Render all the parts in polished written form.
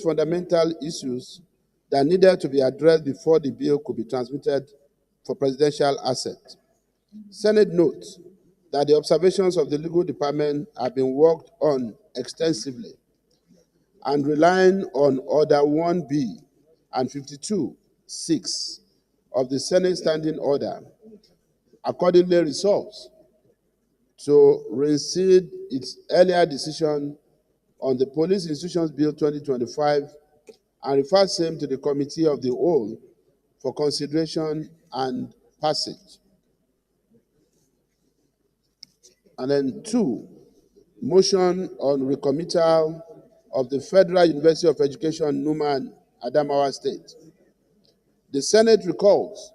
fundamental issues that needed to be addressed before the bill could be transmitted for presidential assent. Senate notes that the observations of the legal department have been worked on extensively and relying on Order 1B and 52(6) of the Senate Standing Order, accordingly resolves to rescind its earlier decision on the Police Institutions Bill 2025 and refer same to the Committee of the Whole for consideration and passage. And then 2, motion on recommittal of the Federal University of Education, Numan, Adamawa State. The Senate recalls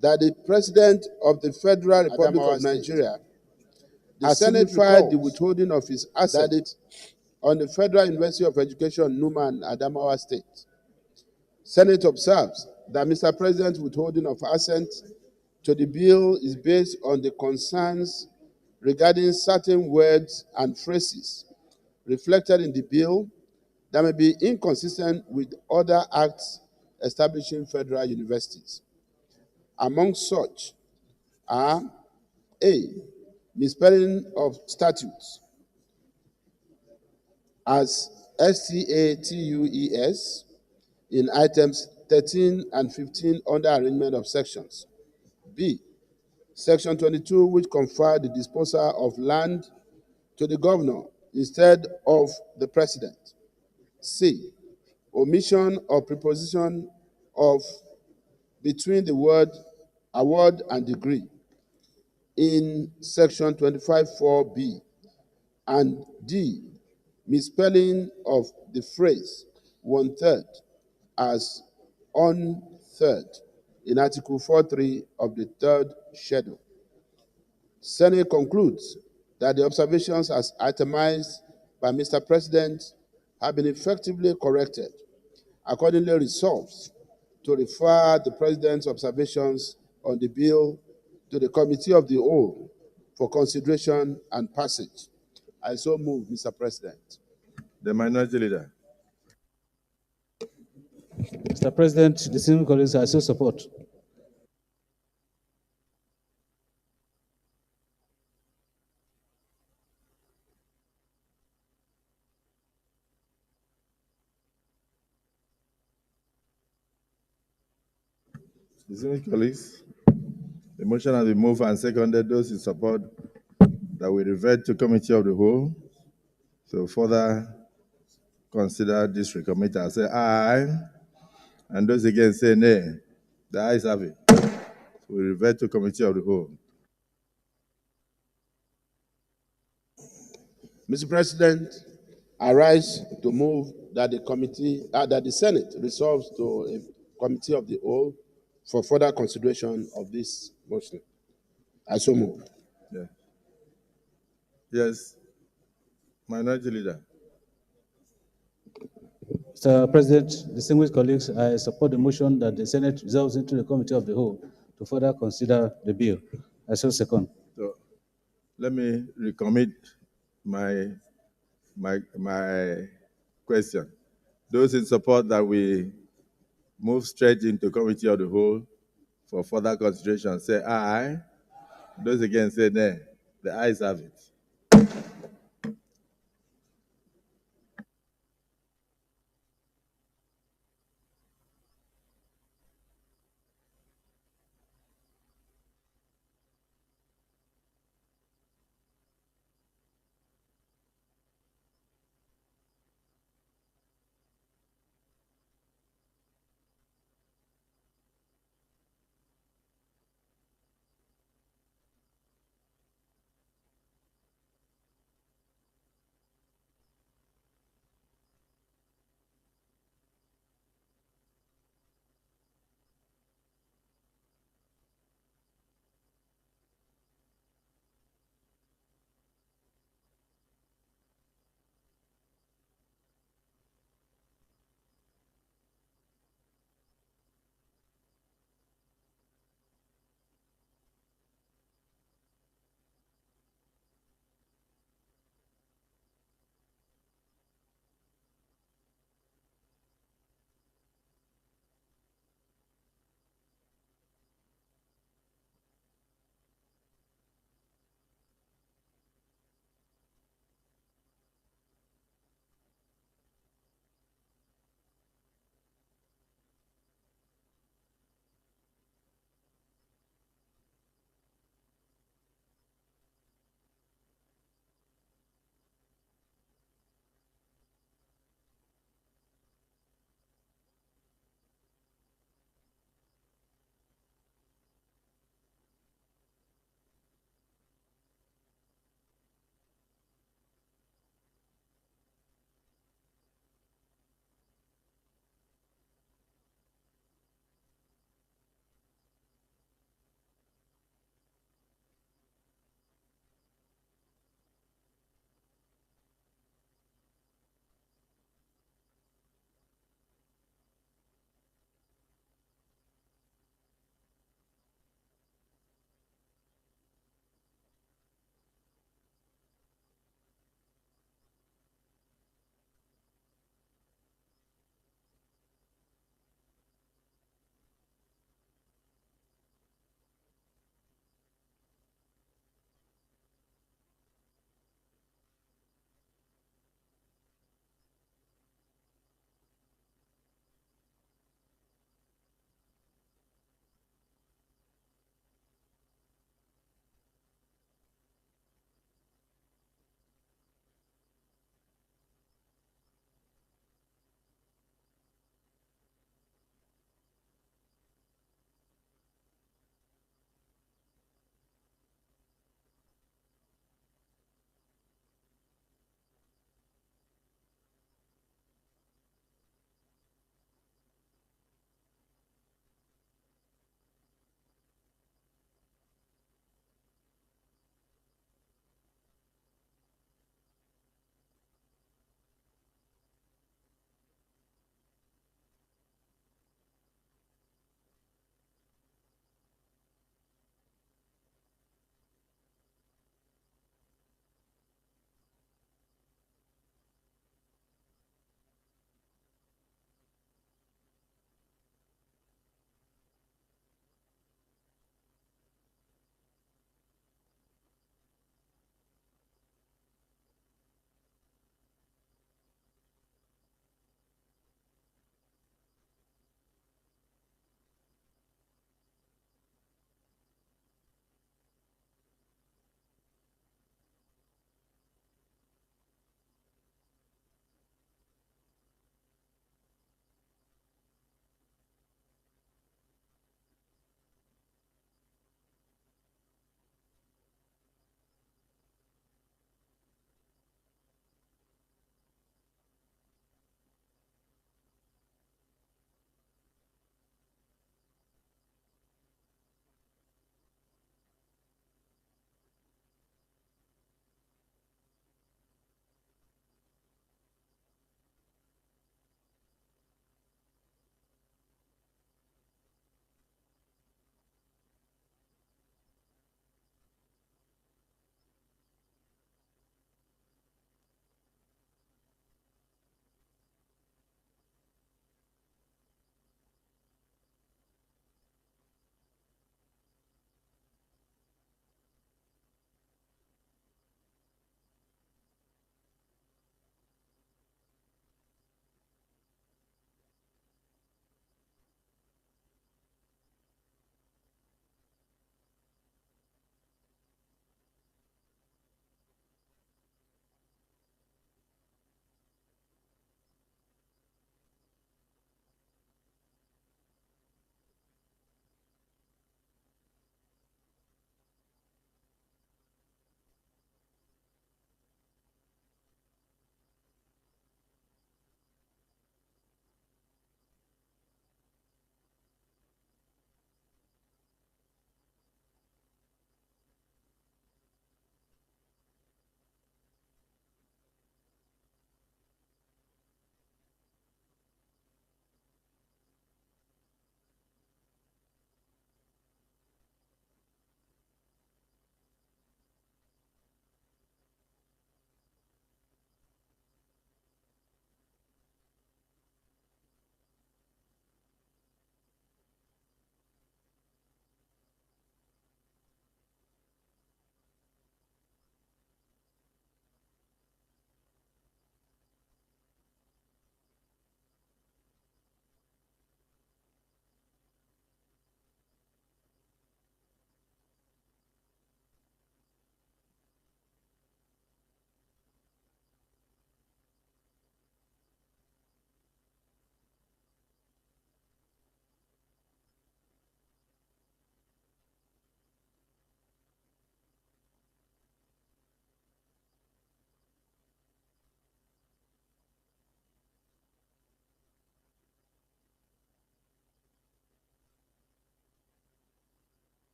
that the President of the Federal Republic of Nigeria, the Senate filed the withholding of his assets on the Federal University of Education, Numan, Adamawa State. Senate observes that Mr. President's withholding of assent to the bill is based on the concerns regarding certain words and phrases reflected in the bill that may be inconsistent with other acts establishing federal universities. Among such are A, misspelling of statutes as STATUES in items 13 and 15 under arrangement of sections. B, Section 22, which conferred the disposal of land to the governor instead of the president. C, omission or preposition of between the word award and degree in Section 25(4)(b), and D, misspelling of the phrase 1/3 as 1/3 in Article 4.3 of the third schedule. Senate concludes that the observations as itemized by Mr. President have been effectively corrected. Accordingly resolves to refer the President's observations on the bill to the Committee of the Whole for consideration and passage. I so move, Mr. President. The Minority Leader. Mr. President, distinguished colleagues, I so support. Distinguished colleagues, the motion has been moved and seconded. Those in support that we revert to Committee of the Whole to further consider this recommittal say aye, and those against say nay. The ayes have it. We revert to Committee of the Whole. Mr. President, I rise to move that the Senate resolves to a Committee of the Whole for further consideration of this motion. I so move. Yeah. Yes. Minority Leader. Mr. President, distinguished colleagues, I support the motion that the Senate resolves into the Committee of the Whole to further consider the bill. I so second. So let me recommit my question. Those in support that we move straight into Committee of the Whole for further consideration say aye. Those against say nay. The ayes have it.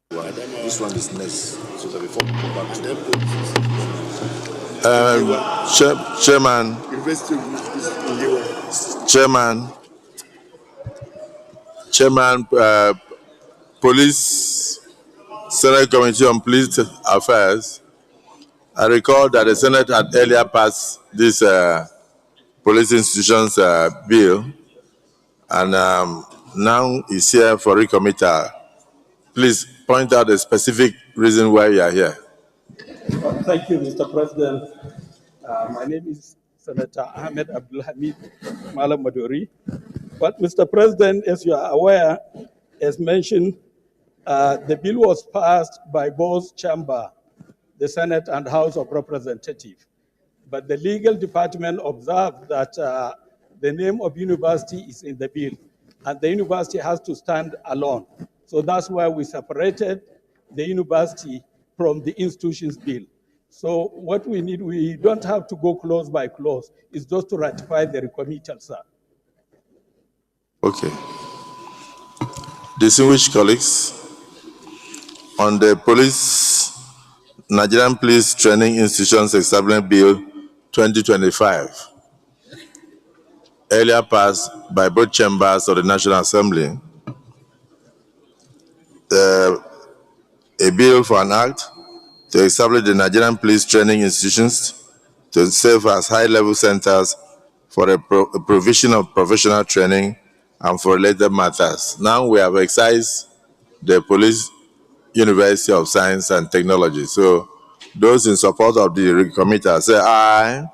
This one is next. So that before we come back to Chairman, Chairman, Police Senate Committee on Police Affairs. I recall that the Senate had earlier passed this police institutions bill, and now is here for recommittal. Please point out the specific reason why you are here. Thank you, Mr. President. My name is Senator Ahmed Abdulhamid Malam Maduri. But, Mr. President, as you are aware, as mentioned, the bill was passed by both chambers, the Senate and House of Representatives. But the legal department observed that the name of university is in the bill, and the university has to stand alone. So that's why we separated the university from the institution's bill. So what we need, we don't have to go clause by clause. It's just to ratify the recommittal, sir. Okay. Distinguished colleagues, on the Nigerian Police Training Institutions Establishment Bill 2025, earlier passed by both chambers of the National Assembly, a bill for an act to establish the Nigerian Police Training Institutions to serve as high-level centers for a provision of professional training and for related matters. Now we have excised the Police University of Science and Technology. So those in support of the recommittal say aye.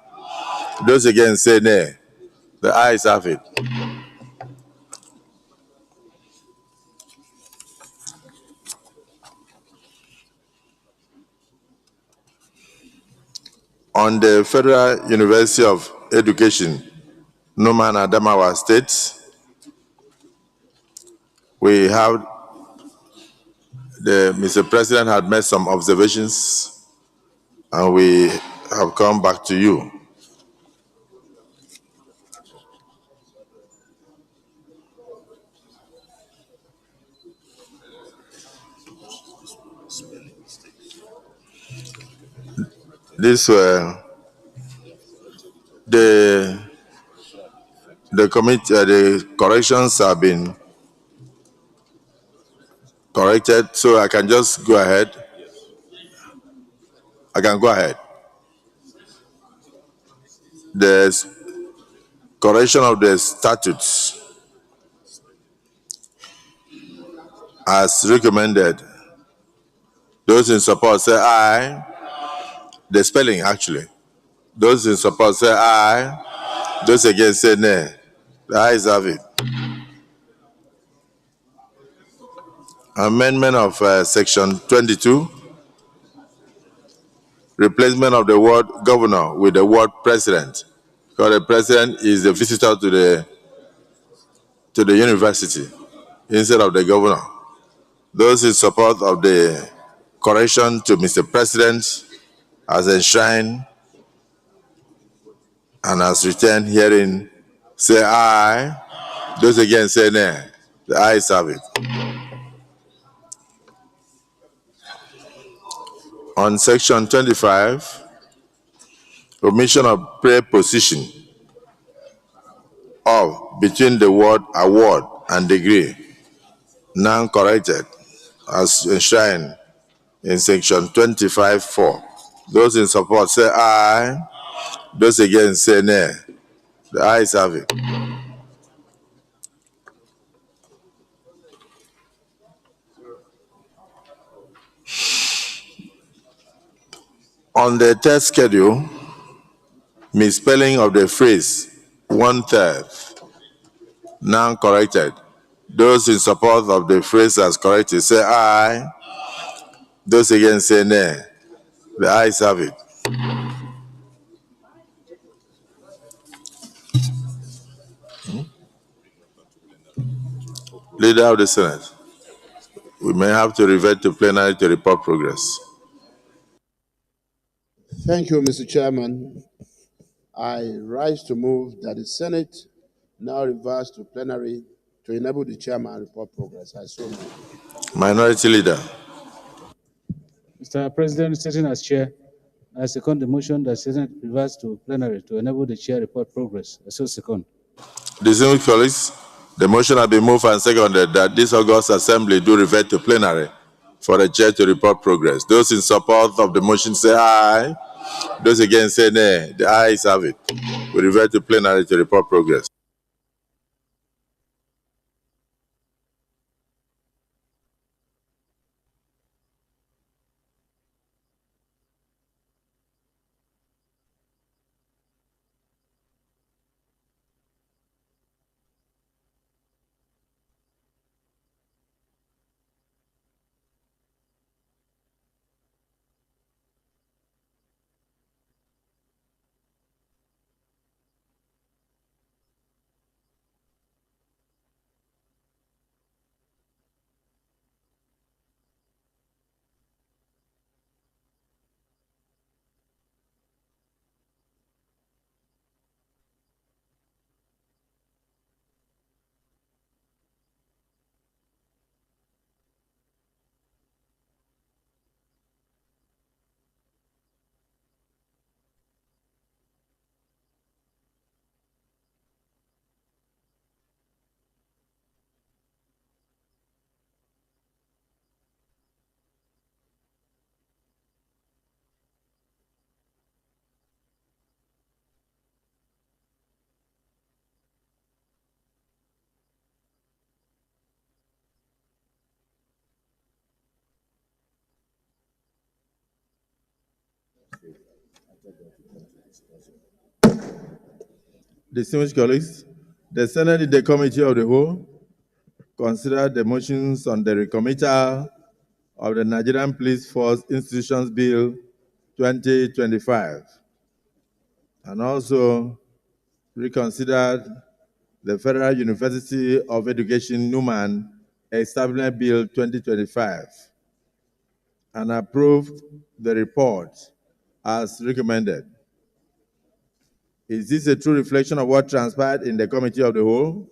Those against say nay. The ayes have it. On the Federal University of Education, Numan Adamawa State, we have Mr. President had made some observations, and we have come back to you. This the committee, the corrections have been corrected, so I can just go ahead. I can go ahead. The correction of the statutes as recommended. Those in support say aye. The spelling, actually. Those in support say aye. Those against say nay. The ayes have it. Amendment of Section 22. Replacement of the word governor with the word president. Because the president is the visitor to the university instead of the governor. Those in support of the correction to Mr. President as enshrined and as returned herein say aye. Those against say nay. The ayes have it. On Section 25, omission of preposition of between the word award and degree, now corrected as enshrined in Section 25(4). Those in support say aye. Those against say nay. The ayes have it. On the third schedule, misspelling of the phrase 1/3, now corrected. Those in support of the phrase as corrected say aye. Those against say nay. The ayes have it. Leader of the Senate, we may have to revert to plenary to report progress. Thank you, Mr. Chairman. I rise to move that the Senate now reverse to plenary to enable the chairman report progress. I so move. Minority Leader. Mr. President, sitting as chair, I second the motion that Senate reverts to plenary to enable the chair report progress. I so second. Distinguished colleagues, the motion has been moved and seconded that this August Assembly do revert to plenary for the chair to report progress. Those in support of the motion say aye. Those against say nay. The ayes have it. We revert to plenary to report progress. Distinguished colleagues, the Senate in the Committee of the Whole considered the motions on the recommittal of the Nigerian Police Force Institutions Bill 2025 and also reconsidered the Federal University of Education Newman Establishment Bill 2025 and approved the report as recommended. Is this a true reflection of what transpired in the Committee of the Whole?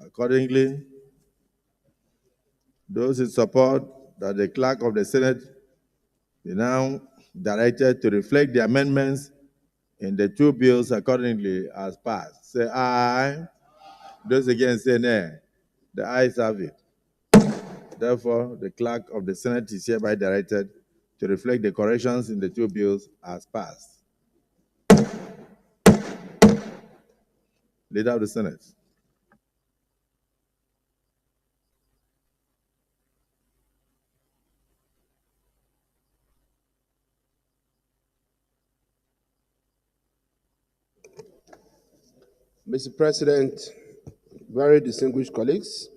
Accordingly, those in support that the clerk of the Senate be now directed to reflect the amendments in the two bills accordingly as passed. Say aye. Those against say nay. The ayes have it. Therefore, the clerk of the Senate is hereby directed to reflect the corrections in the two bills as passed. Leader of the Senate. Mr. President, very distinguished colleagues,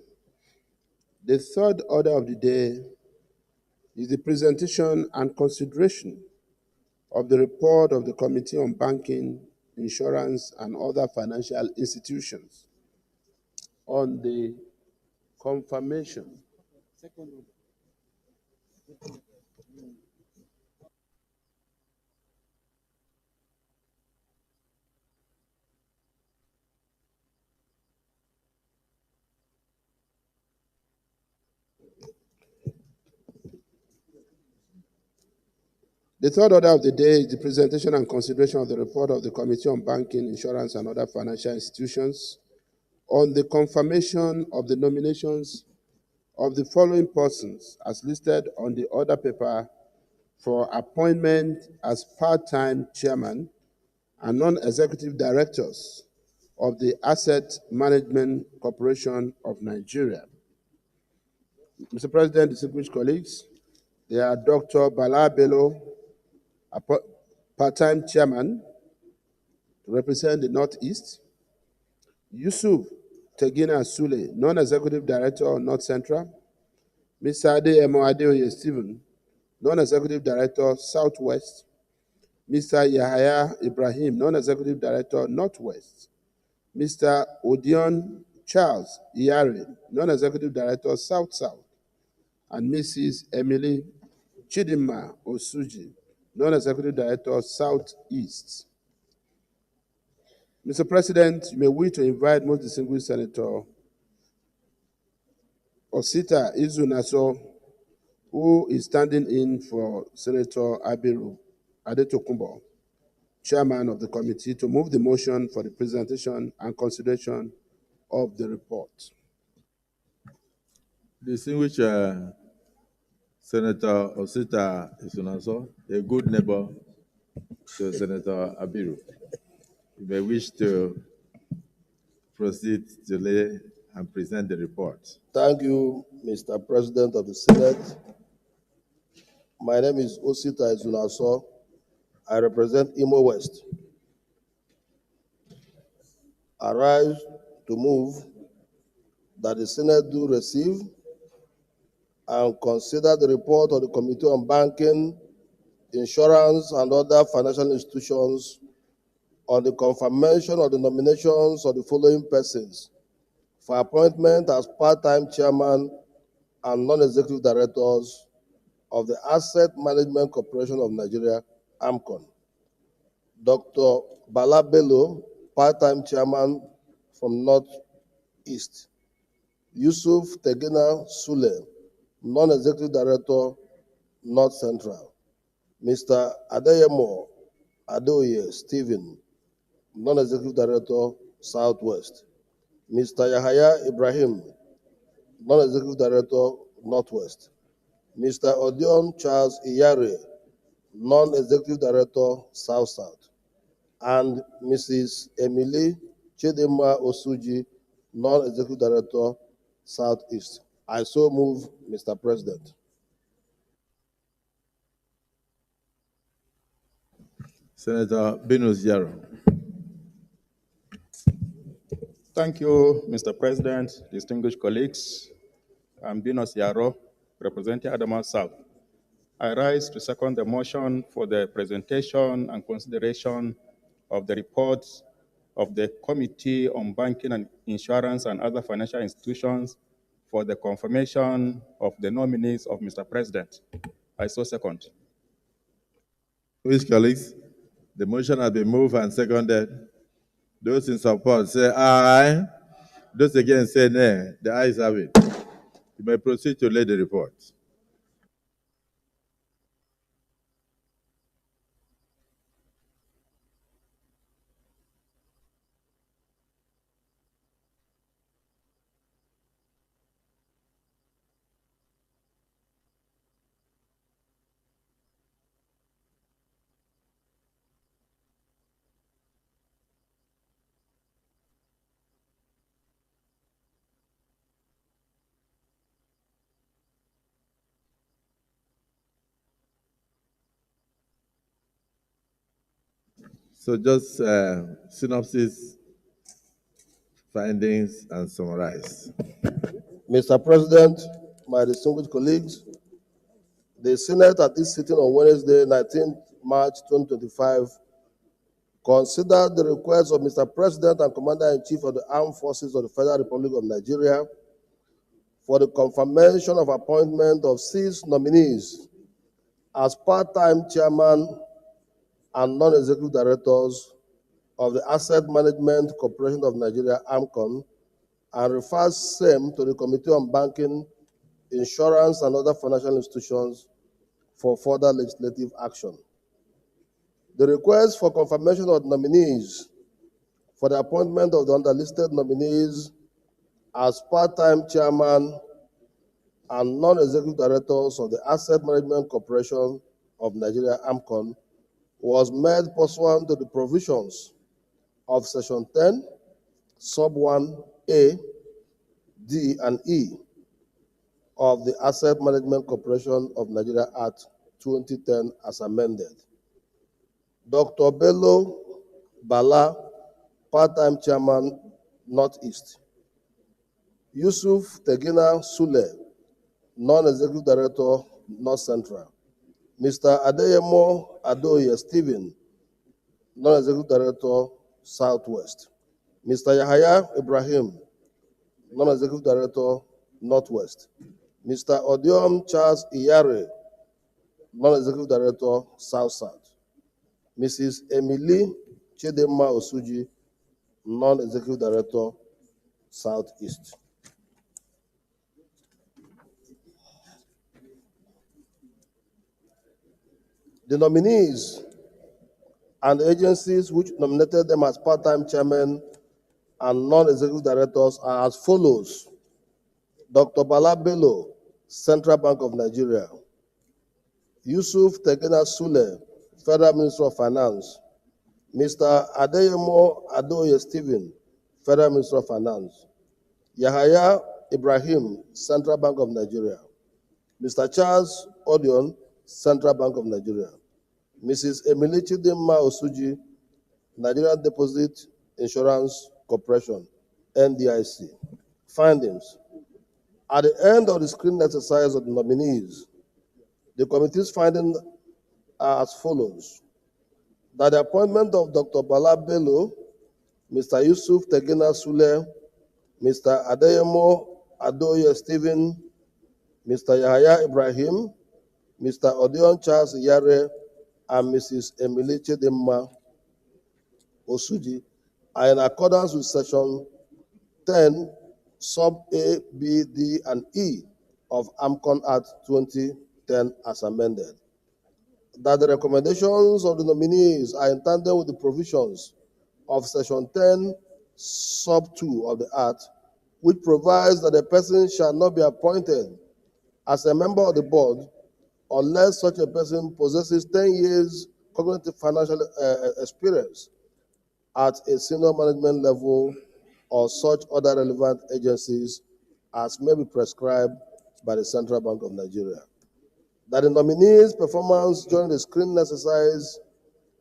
the third order of the day is the presentation and consideration of the report of the Committee on Banking, Insurance, and Other Financial Institutions on the confirmation. The third order of the day is the presentation and consideration of the report of the Committee on Banking, Insurance, and Other Financial Institutions on the confirmation of the nominations of the following persons as listed on the order paper for appointment as part-time chairman and non-executive directors of the Asset Management Corporation of Nigeria. Mr. President, distinguished colleagues, they are Dr. Bala Bello, part-time chairman to represent the Northeast; Yusuf Tegina Sule, non-executive director, North Central; Mr. Adeyemo Adeoye Stephen, non-executive director, Southwest; Mr. Yahaya Ibrahim, non-executive director, Northwest; Mr. Odion Charles Iyare, non-executive director, South-South; and Mrs. Emily Chidinma Osuji, non-executive director, Southeast. Mr. President, you may wish to invite most distinguished Senator Osita Izunaso who is standing in for Senator Abiru Adetokunbo, Chairman of the committee, to move the motion for the presentation and consideration of the report. Distinguished Senator Osita Isunaso, a good neighbor to Senator Abiru, you may wish to proceed to lay and present the report. Thank you, Mr. President of the Senate. My name is Osita Izunaso. I represent Imo West. I rise to move that the Senate do receive and consider the report of the Committee on Banking, Insurance, and other financial institutions on the confirmation of the nominations of the following persons for appointment as part-time chairman and non-executive directors of the Asset Management Corporation of Nigeria, AMCON. Dr. Bala Bello, part-time chairman from Northeast. Yusuf Tegina Sule, non-executive director, North Central. Mr. Adeyemo Adoye Stephen, non-executive director, Southwest. Mr. Yahaya Ibrahim, non-executive director, Northwest. Mr. Odion Charles Iyare, non-executive director, South-South. And Mrs. Emily Chidema Osuji, non-executive director, Southeast. I so move, Mr. President. Senator Binus Yaro. Thank you, Mr. President, distinguished colleagues. I'm Binos Yaro, representing Adamawa South. I rise to second the motion for the presentation and consideration of the report of the Committee on Banking and Insurance and other financial institutions for the confirmation of the nominees of Mr. President. I so second. Please, colleagues, the motion has been moved and seconded. Those in support say aye. Those against say nay. The ayes have it. You may proceed to lay the report. So just synopsis, findings, and summarize. Mr. President, my distinguished colleagues, the Senate at this sitting on Wednesday, 19th March 2025, considered the request of Mr. President and Commander-in-Chief of the Armed Forces of the Federal Republic of Nigeria for the confirmation of appointment of 6 nominees as part-time chairman and non-executive directors of the Asset Management Corporation of Nigeria, AMCON, and refers same to the Committee on Banking, Insurance, and other financial institutions for further legislative action. The request for confirmation of nominees for the appointment of the underlisted nominees as part-time chairman and non-executive directors of the Asset Management Corporation of Nigeria, AMCON, was made pursuant to the provisions of Section 10, Sub 1A, D, and E of the Asset Management Corporation of Nigeria Act 2010 as amended. Dr. Bello Bala, part-time chairman, Northeast. Yusuf Tegina Sule, non-executive director, North Central. Mr. Adeyemo Adoye Stephen, non-executive director, Southwest. Mr. Yahaya Ibrahim, non-executive director, Northwest. Mr. Odiom Charles Iyare, non-executive director, South-South. Mrs. Emily Chidema Osuji, non-executive director, Southeast. The nominees and agencies which nominated them as part-time chairmen and non-executive directors are as follows: Dr. Bala Bello, Central Bank of Nigeria; Yusuf Tegena Sule, Federal Minister of Finance; Mr. Adeyemo Adoye Stephen, Federal Minister of Finance; Yahaya Ibrahim, Central Bank of Nigeria; Mr. Charles Odion, Central Bank of Nigeria; Mrs. Emily Chidinma Osuji, Nigerian Deposit Insurance Corporation, NDIC. Findings. At the end of the screening exercise of the nominees, the committee's findings are as follows: that the appointment of Dr. Bala Bello, Mr. Yusuf Tegena Sule, Mr. Adeyemo Adoye Stephen, Mr. Yahaya Ibrahim, Mr. Odion Charles Yare, and Mrs. Emily Chidinma Osuji are in accordance with Section 10, Sub A, B, D, and E of AMCON Act 2010 as amended. That the recommendations of the nominees are in tandem with the provisions of Section 10, Sub 2 of the Act, which provides that a person shall not be appointed as a member of the board unless such a person possesses 10 years cognitive financial experience at a senior management level or such other relevant agencies as may be prescribed by the Central Bank of Nigeria. That the nominees' performance during the screening exercise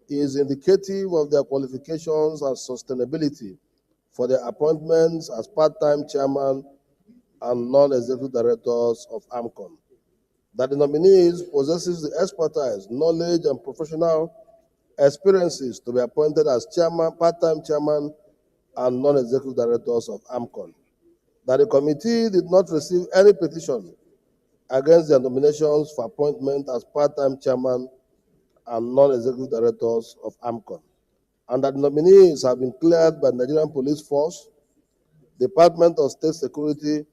is indicative of their qualifications and sustainability for their appointments as part-time chairman and non-executive directors of AMCON. That the nominees possesses the expertise, knowledge, and professional experiences to be appointed as chairman, part-time chairman, and non-executive directors of AMCON. That the committee did not receive any petition against their nominations for appointment as part-time chairman and non-executive directors of AMCON. And that the nominees have been cleared by Nigerian Police Force, Department of State Security,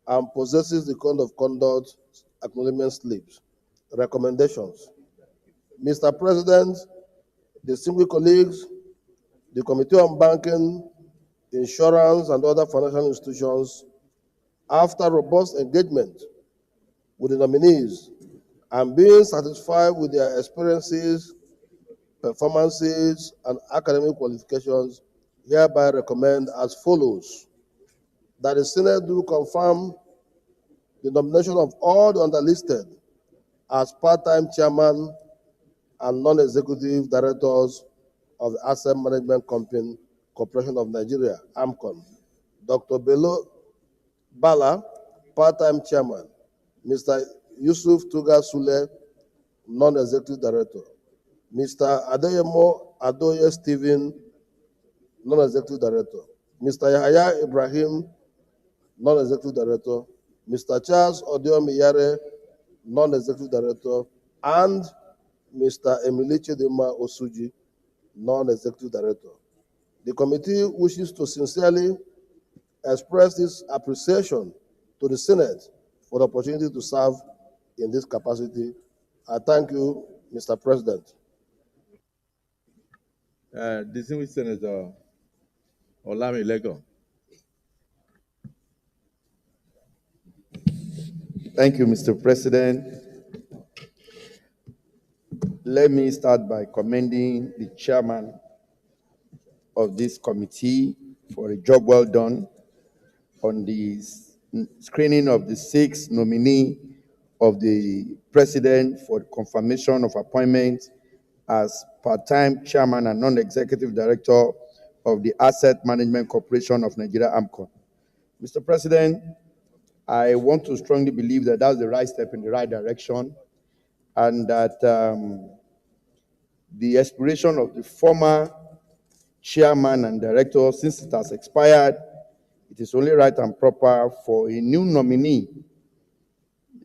and possesses the code of conduct acknowledgement slips. Recommendations. Mr. President, distinguished colleagues, the Committee on Banking, Insurance, and other financial institutions, after robust engagement with the nominees and being satisfied with their experiences, performances, and academic qualifications, hereby recommend as follows: that the Senate do confirm the nomination of all the underlisted as part-time chairman and non-executive directors of the Asset Management Company Corporation of Nigeria, AMCON. Dr. Bello Bala, part-time chairman; Mr. Yusuf Tuga Sule, non-executive director; Mr. Adeyemo Adoye Stephen, non-executive director; Mr. Yahaya Ibrahim, non-executive director; Mr. Charles Odion Miyare, non-executive director; and Mr. Emily Chidinma Osuji, non-executive director. The committee wishes to sincerely express its appreciation to the Senate for the opportunity to serve in this capacity. I thank you, Mr. President. Distinguished Senator Olamilego. Thank you, Mr. President. Let me start by commending the chairman of this committee for a job well done on the screening of the 6 nominee of the president for confirmation of appointment as part-time chairman and non-executive director of the Asset Management Corporation of Nigeria, AMCON. Mr. President, I want to strongly believe that that's the right step in the right direction, and that the expiration of the former chairman and director, since it has expired, it is only right and proper for a new nominee,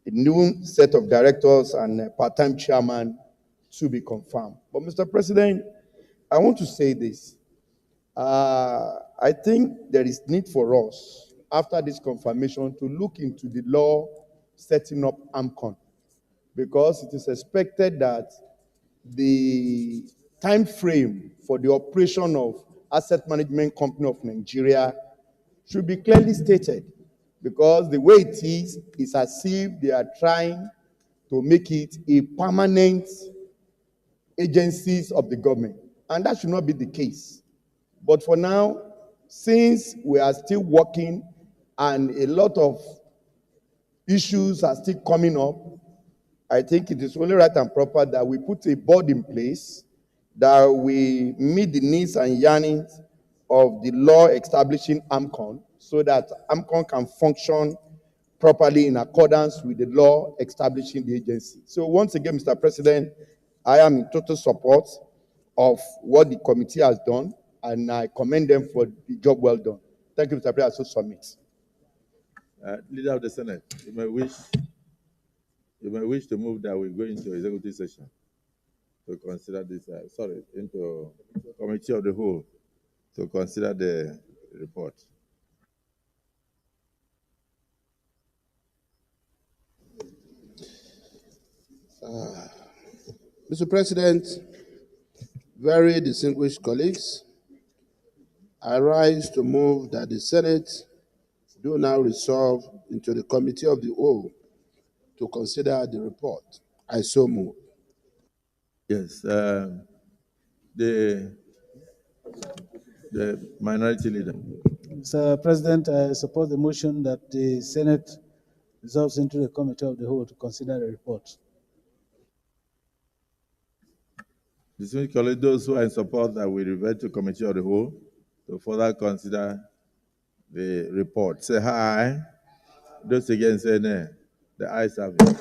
a new set of directors and a part-time chairman to be confirmed. But Mr. President, I want to say this. I think there is need for us, after this confirmation, to look into the law setting up AMCON, because it is expected that the time frame for the operation of Asset Management Company of Nigeria should be clearly stated, because the way it is as if they are trying to make it a permanent agencies of the government, and that should not be the case. But for now, since we are still working and a lot of issues are still coming up, I think it is only right and proper that we put a board in place that we meet the needs and yearnings of the law establishing AMCON, so that AMCON can function properly in accordance with the law establishing the agency. So once again, Mr. President, I am in total support of what the committee has done, and I commend them for the job well done. Thank you, Mr. President. I so submit. Leader of the Senate, you may wish to move that we go into executive session to consider this, into committee of the whole to consider the report. Mr. President, very distinguished colleagues, I rise to move that the Senate do now resolve into the committee of the whole to consider the report. I so move. Yes, the minority leader. Mr. President, I support the motion that the Senate resolves into the committee of the whole to consider the report. Distinguished colleagues, those who are in support that we revert to committee of the whole to further consider the report, say aye. Those against say nay. The ayes have it.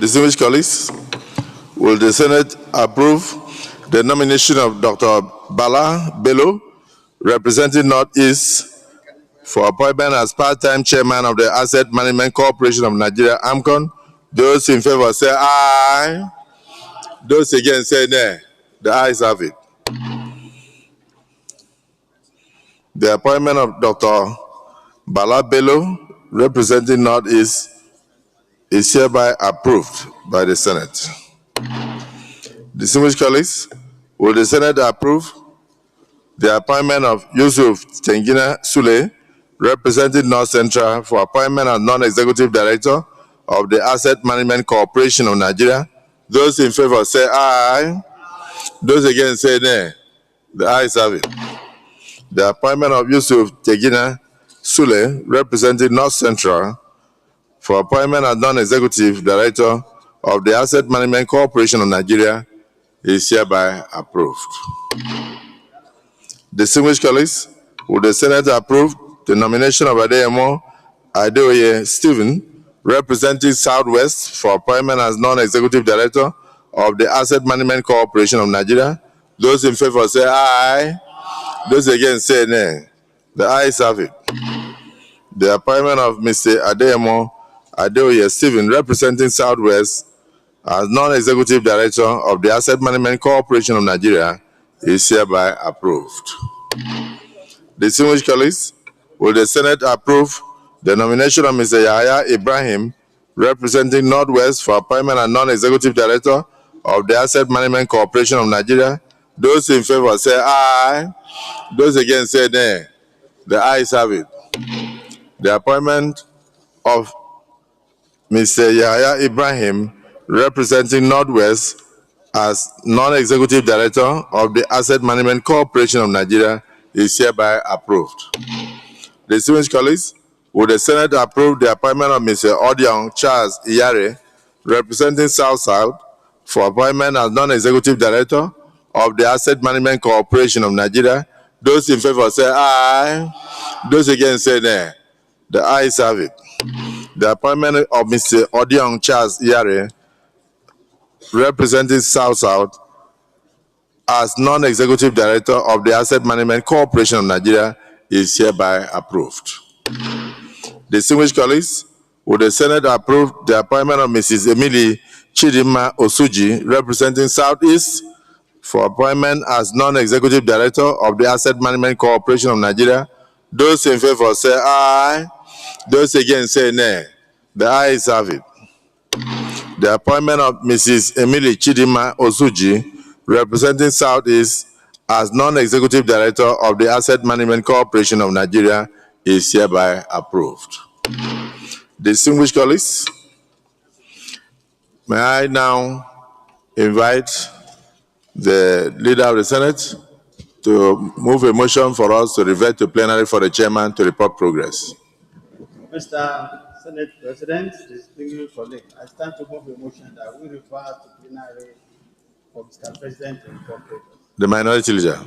Distinguished colleagues, will the Senate approve the nomination of Dr. Bala Bello, representing Northeast, for appointment as part-time chairman of the Asset Management Corporation of Nigeria, AMCON? Those in favor say aye. Those against say nay. The ayes have it. The appointment of Dr. Bala Bello, representing Northeast, is hereby approved by the Senate. Distinguished colleagues, will the Senate approve the appointment of Yusuf Tengina Sule, representing North Central, for appointment as non-executive director of the Asset Management Corporation of Nigeria? Those in favor say aye. Those against say nay. The ayes have it. The appointment of Yusuf Tengina Sule, representing North Central, for appointment as non-executive director of the Asset Management Corporation of Nigeria is hereby approved. Distinguished colleagues, will the Senate approve the nomination of Adeoye Stephen, representing Southwest, for appointment as non-executive director of the Asset Management Corporation of Nigeria? Those in favor say aye. Those against say nay. The ayes have it. The appointment of Mr. Adeoye Stephen, representing Southwest, as non-executive director of the Asset Management Corporation of Nigeria is hereby approved. Distinguished colleagues, will the Senate approve the nomination of Mr. Yahya Ibrahim, representing Northwest, for appointment as non-executive director of the Asset Management Corporation of Nigeria? Those in favor say aye. Those against say nay. The ayes have it. The appointment of Mr. Yahya Ibrahim, representing Northwest, as non-executive director of the Asset Management Corporation of Nigeria is hereby approved. Distinguished colleagues, would the Senate approve the appointment of Mr. Odion Charles Iyare, representing South-South, for appointment as non-executive director of the Asset Management Corporation of Nigeria? Those in favor say aye. Those against say nay. The ayes have it. The appointment of Mr. Odion Charles Iyare, representing South-South, as non-executive director of the Asset Management Corporation of Nigeria is hereby approved. Distinguished colleagues, would the Senate approve the appointment of Mrs. Emily Chidima Osuji, representing Southeast, for appointment as non-executive director of the Asset Management Corporation of Nigeria? Those in favor say aye. Those against say nay. The ayes have it. The appointment of Mrs. Emily Chidima Osuji, representing Southeast, as non-executive director of the Asset Management Corporation of Nigeria is hereby approved. Distinguished colleagues, may I now invite the leader of the Senate to move a motion for us to revert to plenary for the chairman to report progress. Mr. Senate President, distinguished colleagues, I stand to move a motion that we refer to plenary for Mr. President to report progress. The minority leader.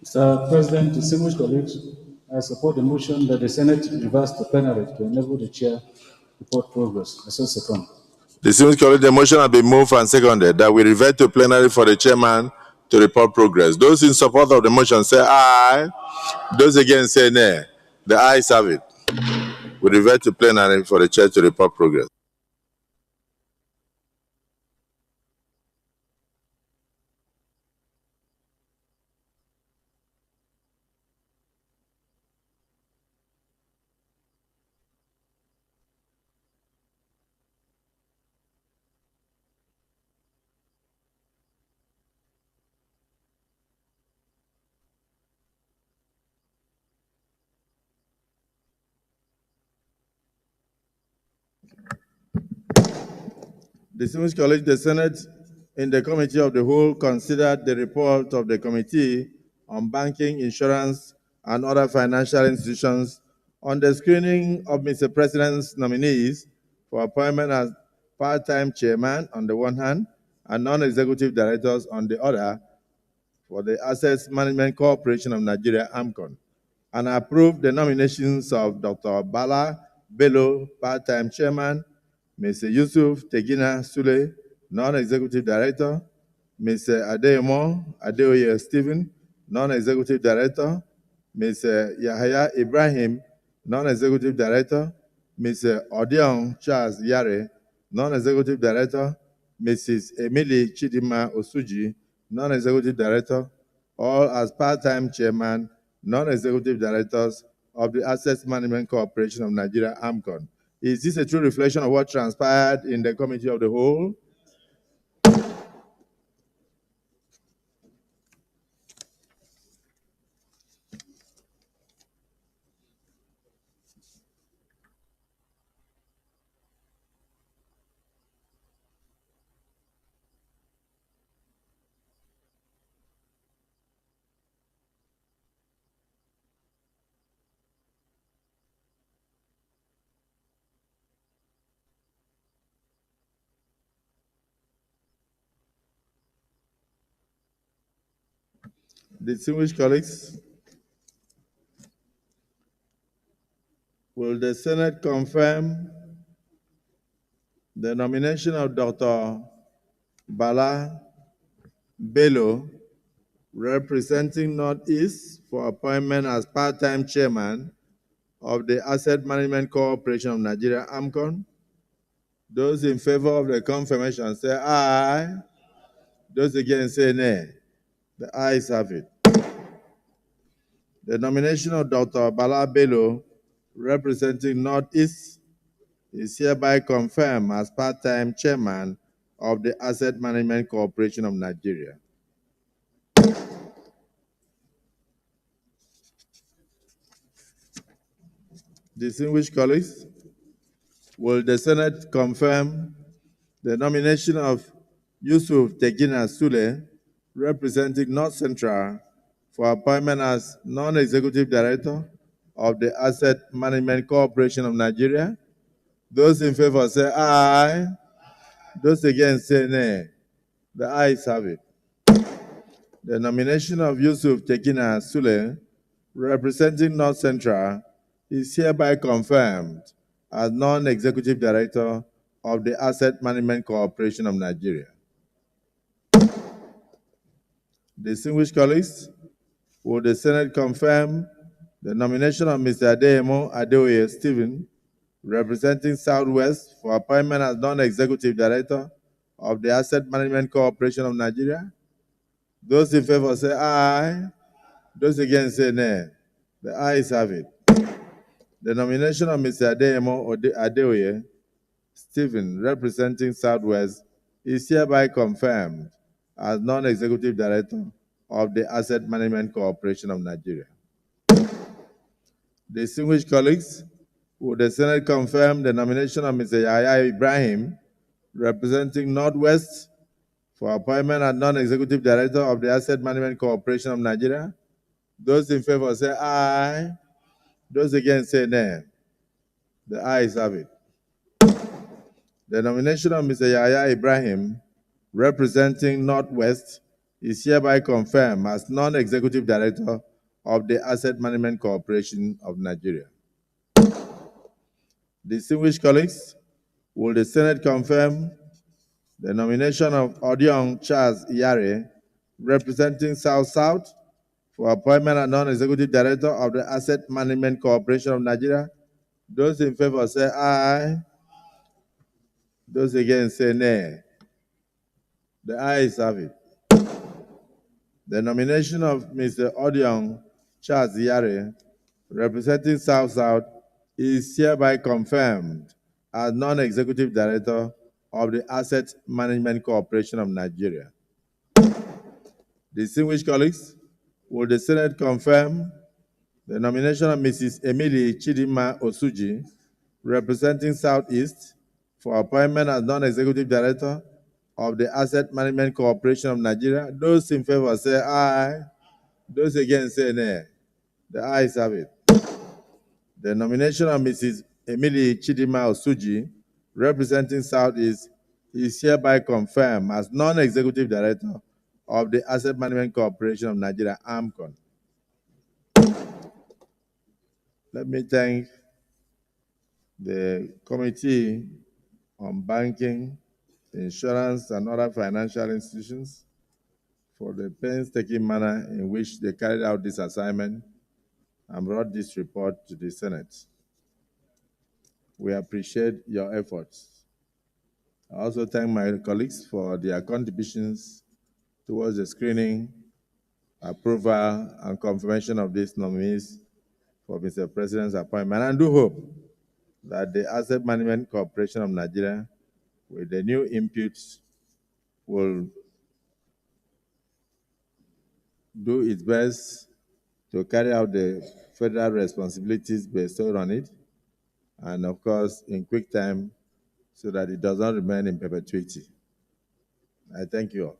Mr. President, distinguished colleagues, I support the motion that the Senate reverse to plenary to enable the chair to report progress. I so second. Distinguished colleagues, the motion has been moved and seconded that we revert to plenary for the chairman to report progress. Those in support of the motion say aye. Those against say nay. The ayes have it. We revert to plenary for the chair to report progress. Distinguished colleagues, the Senate, in the Committee of the Whole, considered the report of the Committee on Banking, Insurance, and Other Financial Institutions on the screening of Mr. President's nominees for appointment as part-time chairman on the one hand and non-executive directors on the other for the Asset Management Corporation of Nigeria, AMCON, and approved the nominations of Dr. Bala Bello, part-time chairman, Mr. Yusuf Tegina Sule, non-executive director, Mr. Adeyemo Adeoye Stephen, non-executive director, Mr. Yahya Ibrahim, non-executive director, Mr. Odion Charles Yare, non-executive director, Mrs. Emily Chidima Osuji, non-executive director, all as part-time chairman, non-executive directors of the Asset Management Corporation of Nigeria, AMCON. Is this a true reflection of what transpired in the Committee of the Whole? Distinguished colleagues, will the Senate confirm the nomination of Dr. Bala Bello, representing Northeast, for appointment as part-time chairman of the Asset Management Corporation of Nigeria, AMCON? Those in favor of the confirmation say aye. Those against say nay. The ayes have it. The nomination of Dr. Bala Bello, representing Northeast, is hereby confirmed as part-time chairman of the Asset Management Corporation of Nigeria. Distinguished colleagues, will the Senate confirm the nomination of Yusuf Tegina Sule, representing North Central, for appointment as non-executive director of the Asset Management Corporation of Nigeria? Those in favor say aye. Those against say nay. The ayes have it. The nomination of Yusuf Tegina Sule, representing North Central, is hereby confirmed as non-executive director of the Asset Management Corporation of Nigeria. Distinguished colleagues, will the Senate confirm the nomination of Mr. Adeyemo Adeoye Stephen, representing Southwest, for appointment as non-executive director of the Asset Management Corporation of Nigeria? Those in favor say aye. Those against say nay. The ayes have it. The nomination of Mr. Adeyemo Adeoye Stephen, representing Southwest, is hereby confirmed as non-executive director of the Asset Management Corporation of Nigeria. Distinguished colleagues, will the Senate confirm the nomination of Mr. Yahya Ibrahim, representing Northwest, for appointment as non-executive director of the Asset Management Corporation of Nigeria? Those in favor say aye. Those against say nay. The ayes have it. The nomination of Mr. Yahya Ibrahim, representing Northwest, is hereby confirmed as non-executive director of the Asset Management Corporation of Nigeria. Distinguished colleagues, will the Senate confirm the nomination of Odion Charles Iyare, representing South-South, for appointment as non-executive director of the Asset Management Corporation of Nigeria? Those in favor say aye. Those against say nay. The ayes have it. The nomination of Mr. Odion Charles Iyare, representing South-South, is hereby confirmed as non-executive director of the Asset Management Corporation of Nigeria. Distinguished colleagues, will the Senate confirm the nomination of Mrs. Emily Chidima Osuji, representing Southeast, for appointment as non-executive director of the Asset Management Corporation of Nigeria? Those in favor say aye. Those against say nay. The ayes have it. The nomination of Mrs. Emily Chidima Osuji, representing Southeast, is hereby confirmed as non-executive director of the Asset Management Corporation of Nigeria, AMCON. Let me thank the Committee on Banking, Insurance, and other financial institutions for the painstaking manner in which they carried out this assignment and brought this report to the Senate. We appreciate your efforts. I also thank my colleagues for their contributions towards the screening, approval, and confirmation of these nominees for Mr. President's appointment. And I do hope that the Asset Management Corporation of Nigeria, with the new inputs, will do its best to carry out the federal responsibilities bestowed on it, and of course, in quick time, so that it does not remain in perpetuity. I thank you all.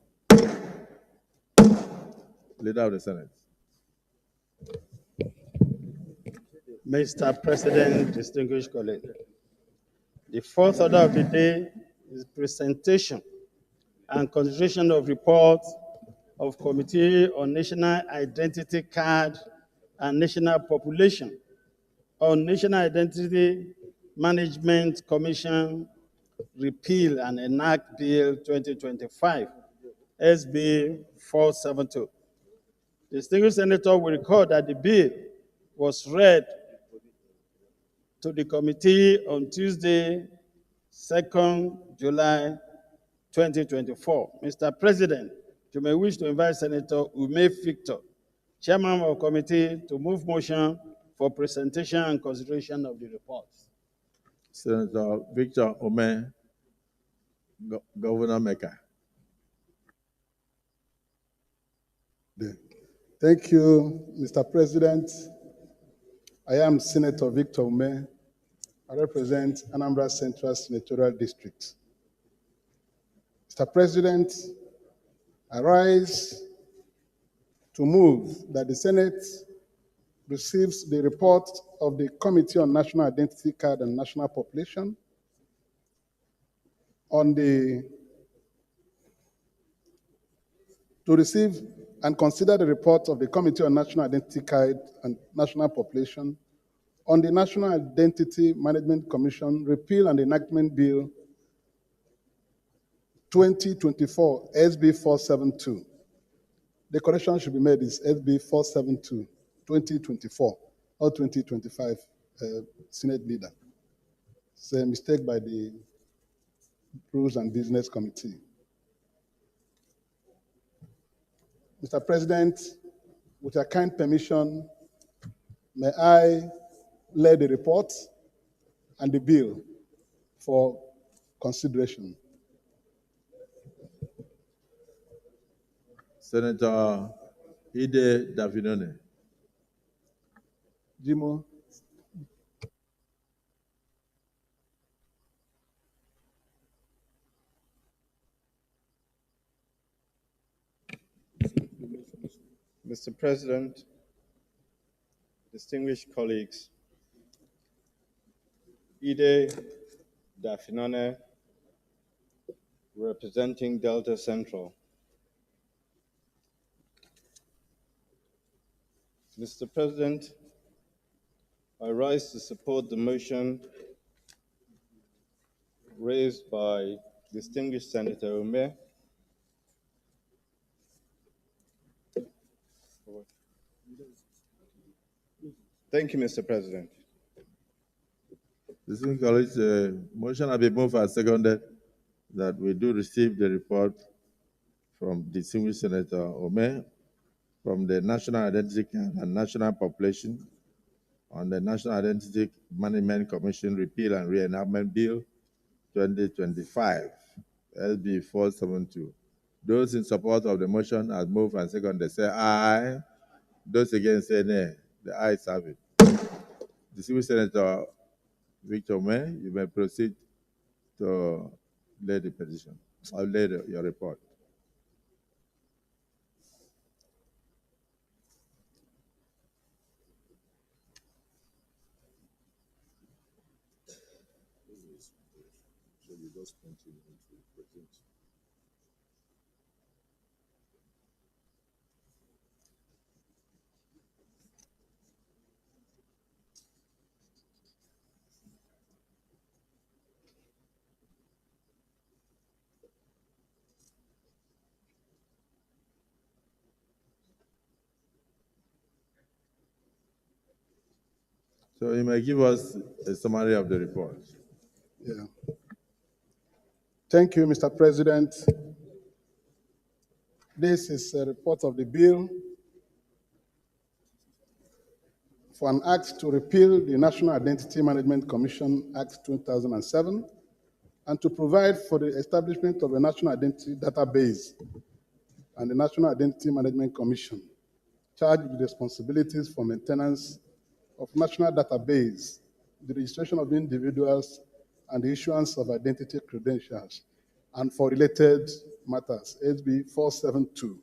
Leader of the Senate. Mr. President, distinguished colleagues, the fourth order of the day is presentation and consideration of reports of Committee on National Identity Card and National Population, on National Identity Management Commission Repeal and Enact Bill 2025, SB 472. The distinguished senator will recall that the bill was read to the committee on Tuesday, 2nd July 2024. Mr. President, you may wish to invite Senator Ume Victor, Chairman of the committee, to move motion for presentation and consideration of the report. Senator Victor Ume, Governor Mecca. Thank you, Mr. President. I am Senator Victor Ume. I represent Anambra Central Senatorial District. Mr. President, I rise to move that the Senate receives the report of the Committee on National Identity Card and National Population to receive and consider the report of the Committee on National Identity Card and National Population on the National Identity Management Commission Repeal and Enactment Bill 2024, SB 472. The correction should be made is SB 472, 2024, or 2025, Senate Leader. It's a mistake by the Rules and Business Committee. Mr. President, with your kind permission, may I lay the report and the bill for consideration. Senator Ide Dafinone. Jimo. Mr. President, distinguished colleagues, Ide Dafinone, representing Delta Central. Mr. President, I rise to support the motion raised by distinguished Senator Ume Thank you, Mr. President. Distinguished colleagues, motion has been moved and seconded that we do receive the report from distinguished Senator Ome from the National Identity Card and National Population on the National Identity Management Commission Repeal and Reenactment Bill 2025, SB 472. Those in support of the motion as moved and seconded say aye. Those against say nay. The ayes have it. Distinguished Senator Victor May, you may proceed to lay the petition. I'll lay your report. So you may give us a summary of the report. Yeah. Thank you, Mr. President. This is a report of the bill for an act to repeal the National Identity Management Commission Act 2007 and to provide for the establishment of a National Identity Database and the National Identity Management Commission, charged with responsibilities for maintenance of national database, the registration of individuals, and the issuance of identity credentials, and for related matters, SB 472.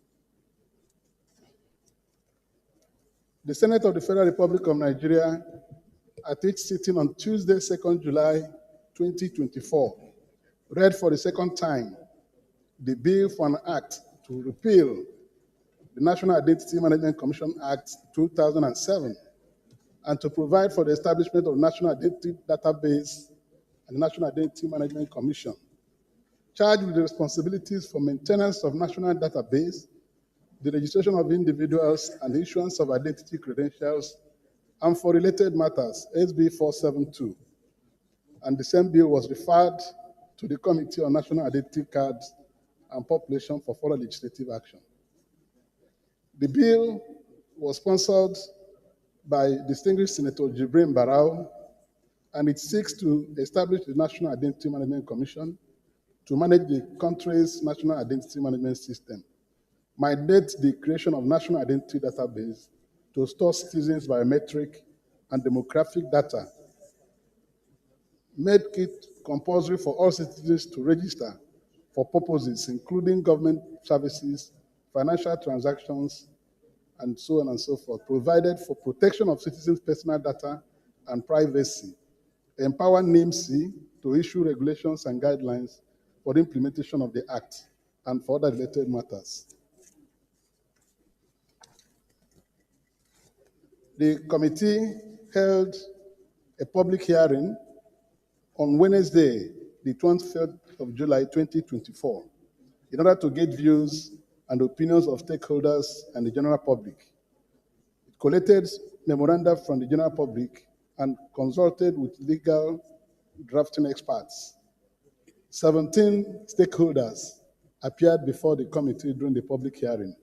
The Senate of the Federal Republic of Nigeria, at its sitting on Tuesday, 2nd July 2024, read for the second time the bill for an act to repeal the National Identity Management Commission Act 2007 and to provide for the establishment of National Identity Database and the National Identity Management Commission, charged with the responsibilities for maintenance of national database, the registration of individuals, and the issuance of identity credentials, and for related matters, SB 472. And the same bill was referred to the Committee on National Identity Cards and Population for further legislative action. The bill was sponsored by distinguished Senator Jibrin Barau, and it seeks to establish the National Identity Management Commission to manage the country's national identity management system, mandate the creation of national identity database to store citizens' biometric and demographic data, made it compulsory for all citizens to register for purposes including government services, financial transactions, and so on and so forth, provided for protection of citizens' personal data and privacy, empower NIMC to issue regulations and guidelines for the implementation of the Act and for other related matters. The committee held a public hearing on Wednesday, the 23rd of July, 2024, in order to get views and opinions of stakeholders and the general public. It collected memoranda from the general public and consulted with legal drafting experts. 17 stakeholders appeared before the committee during the public hearing.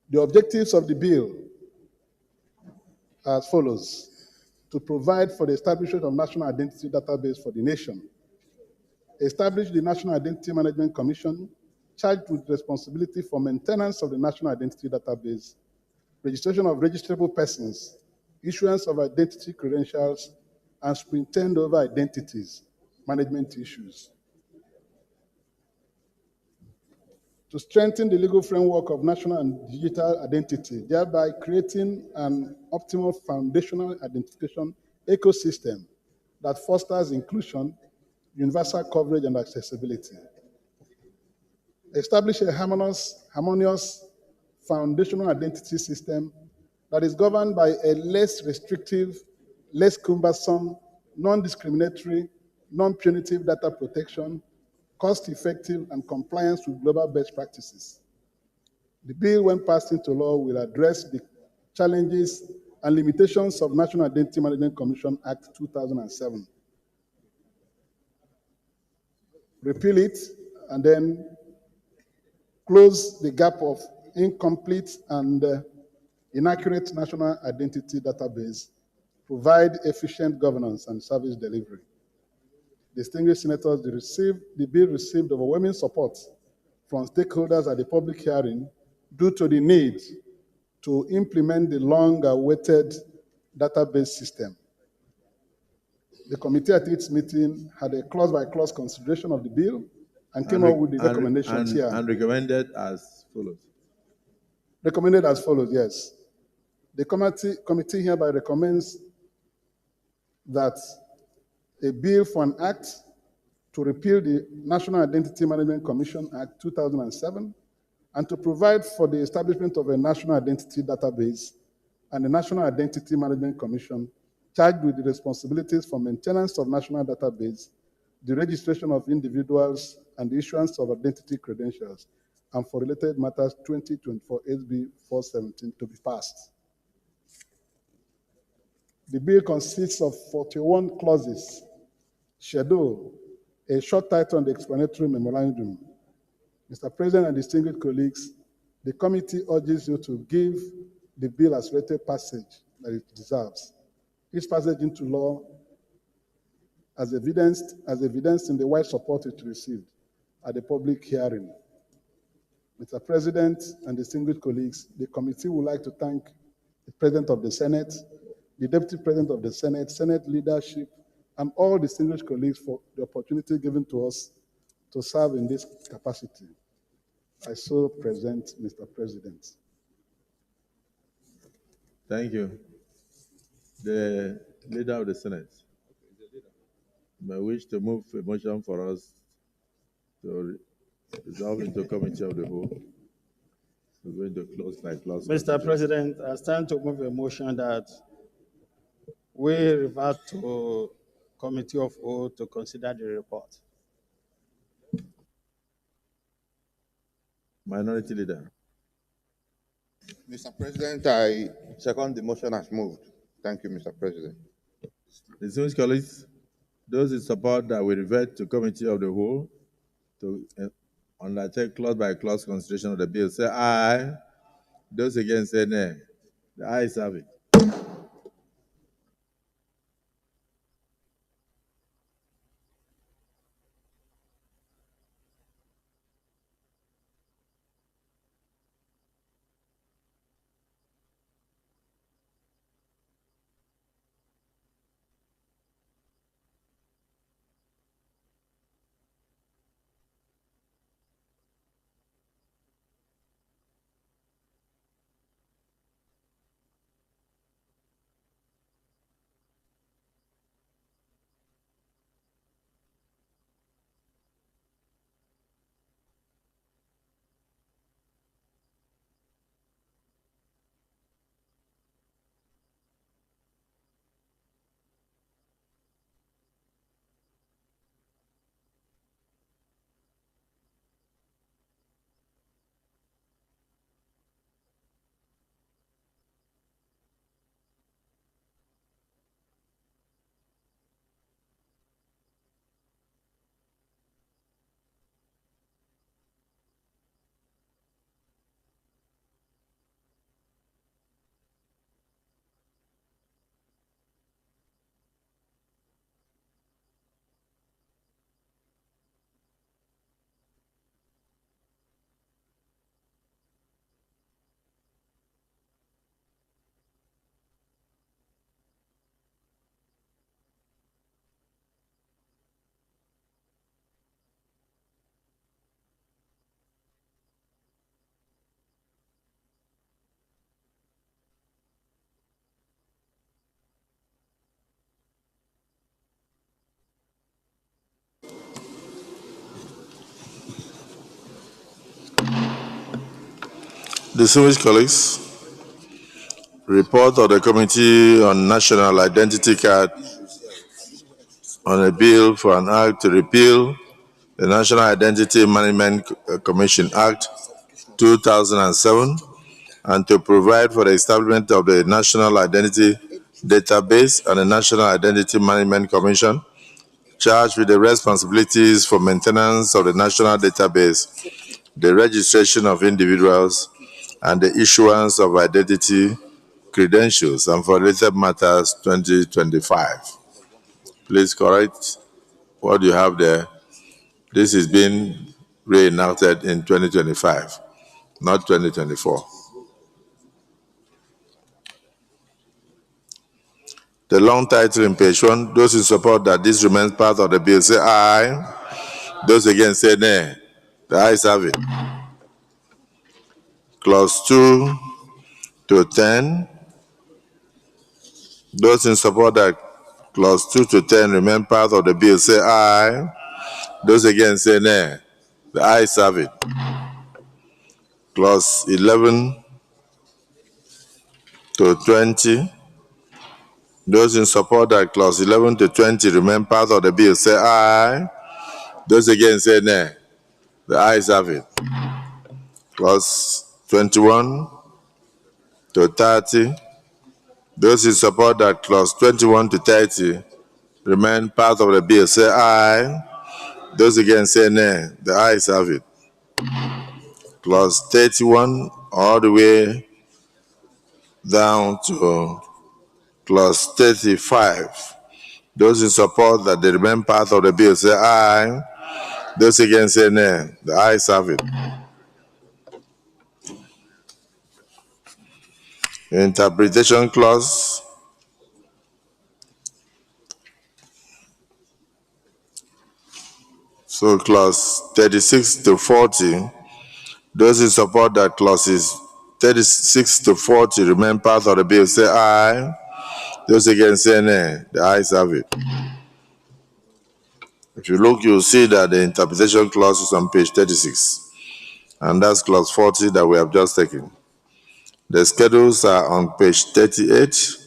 The objectives of the bill are as follows: to provide for the establishment of national identity database for the nation, establish the National Identity Management Commission charged with responsibility for maintenance of the national identity database, registration of registrable persons, issuance of identity credentials, and superintend over identities management issues. To strengthen the legal framework of national and digital identity, thereby creating an optimal foundational identification ecosystem that fosters inclusion, universal coverage, and accessibility. Establish a harmonious foundational identity system that is governed by a less restrictive, less cumbersome, non-discriminatory, non-punitive data protection, cost-effective, and compliance with global best practices. The bill, when passed into law, will address the challenges and limitations of National Identity Management Commission Act 2007. Repeal it, and then close the gap of incomplete and inaccurate national identity database, provide efficient governance and service delivery. Distinguished senators, the bill received overwhelming support from stakeholders at the public hearing due to the need to implement the long-awaited database system. The committee at its meeting had a clause-by-clause consideration of the bill and came up with the recommendations here. And recommended as follows. Recommended as follows, yes. The committee hereby recommends that a bill for an act to repeal the National Identity Management Commission Act 2007 and to provide for the establishment of a national identity database and a National Identity Management Commission charged with the responsibilities for maintenance of national database, the registration of individuals, and the issuance of identity credentials, and for related matters 2024 SB 417 to be passed. The bill consists of 41 clauses, schedule, a short title and explanatory memorandum. Mr. President and distinguished colleagues, the committee urges you to give the bill as rated passage that it deserves. Its passage into law as evidenced in the wide support it received at the public hearing. Mr. President and distinguished colleagues, the committee would like to thank the President of the Senate, the Deputy President of the Senate, Senate leadership, and all distinguished colleagues for the opportunity given to us to serve in this capacity. I so present, Mr. President. Thank you. The leader of the Senate may wish to move a motion for us to resolve into committee of the whole. We're going to close by clause. Mr. President, I stand to move a motion that we revert to committee of whole to consider the report. Minority Leader. Mr. President, I second the motion as moved. Thank you, Mr. President. Distinguished colleagues, those in support that we revert to committee of the whole to undertake clause by clause consideration of the bill, say aye. Those against say nay. The ayes have it. Distinguished colleagues, report of the Committee on National Identity Card on a bill for an act to repeal the National Identity Management Commission Act 2007 and to provide for the establishment of the National Identity Database and the National Identity Management Commission charged with the responsibilities for maintenance of the national database, the registration of individuals, and the issuance of identity credentials, and for related matters 2025. Please correct what you have there. This is being reenacted in 2025, not 2024. The long title in page 1, those who support that this remains part of the bill say aye. Those against say nay. The ayes have it. Clause 2 to 10. Those in support that clause 2 to 10 remain part of the bill say aye. Those against say nay. The ayes have it. Clause 11 to 20. Those in support that clause 11 to 20 remain part of the bill say aye. Those against say nay. The ayes have it. Clause 21 to 30. Those in support that clause 21 to 30 remain part of the bill say aye. Those against say nay. The ayes have it. Clause 31 all the way down to clause 35. Those in support that they remain part of the bill say aye. Those against say nay. The ayes have it. Interpretation clause. So clause 36 to 40. Those in support that clauses 36 to 40 remain part of the bill say aye. Those against say nay. The ayes have it. If you look, you'll see that the interpretation clause is on page 36. And that's clause 40 that we have just taken. The schedules are on page 38,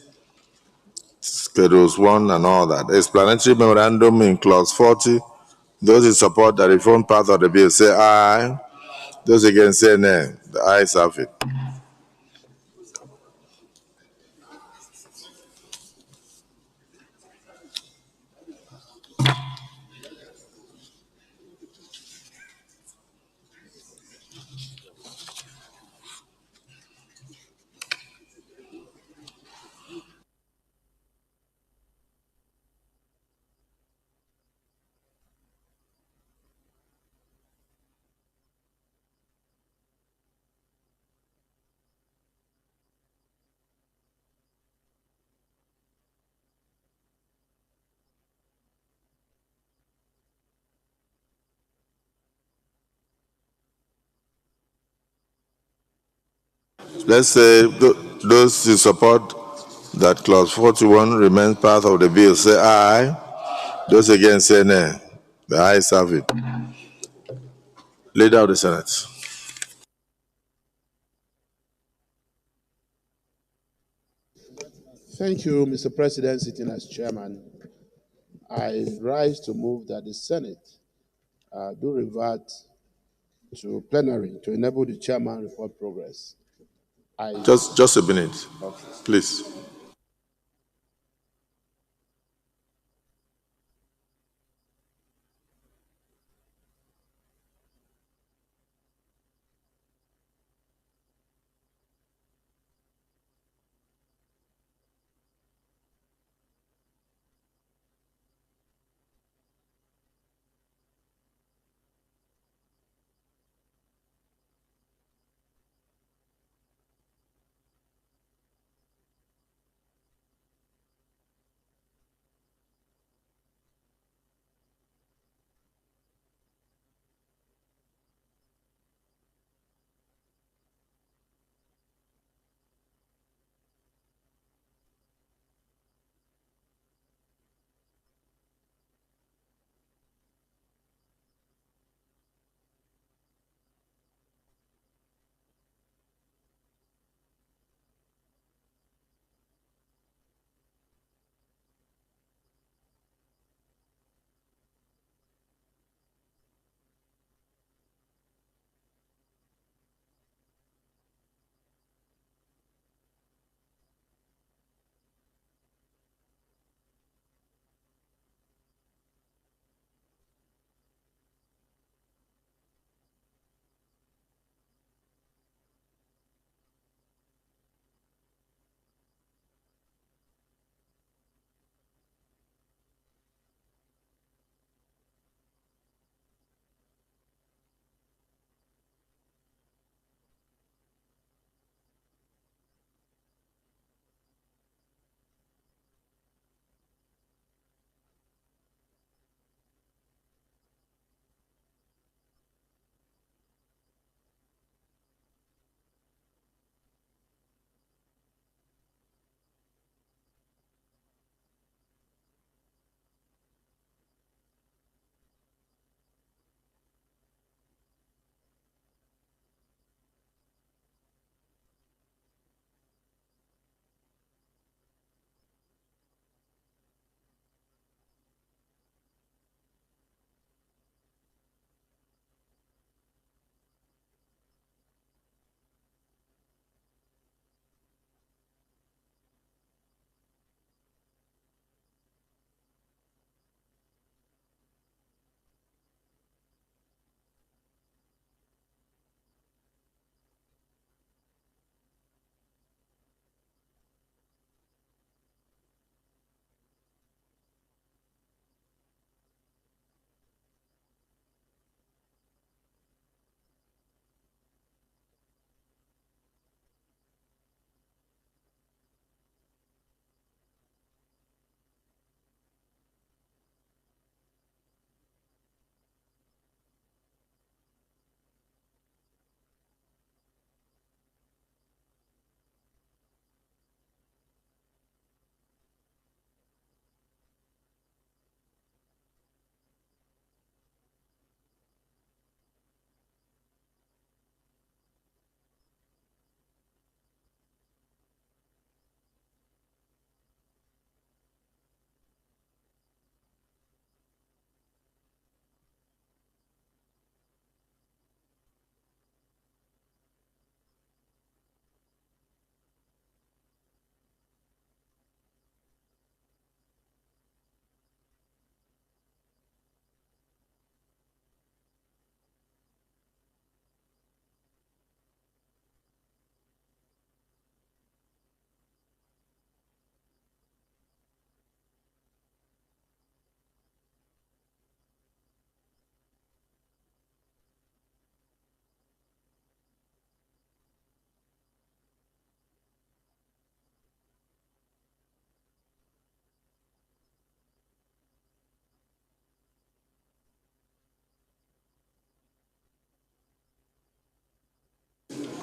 schedules 1 and all that. Explanatory memorandum in clause 40. Those in support that reform part of the bill say aye. Those against say nay. The ayes have it. Let's say those who support that clause 41 remains part of the bill say aye. Those against say nay. The ayes have it. Leader of the Senate. Thank you, Mr. President. Sitting as chairman, I rise to move that the Senate do revert to plenary to enable the chairman report progress. Just a minute, please.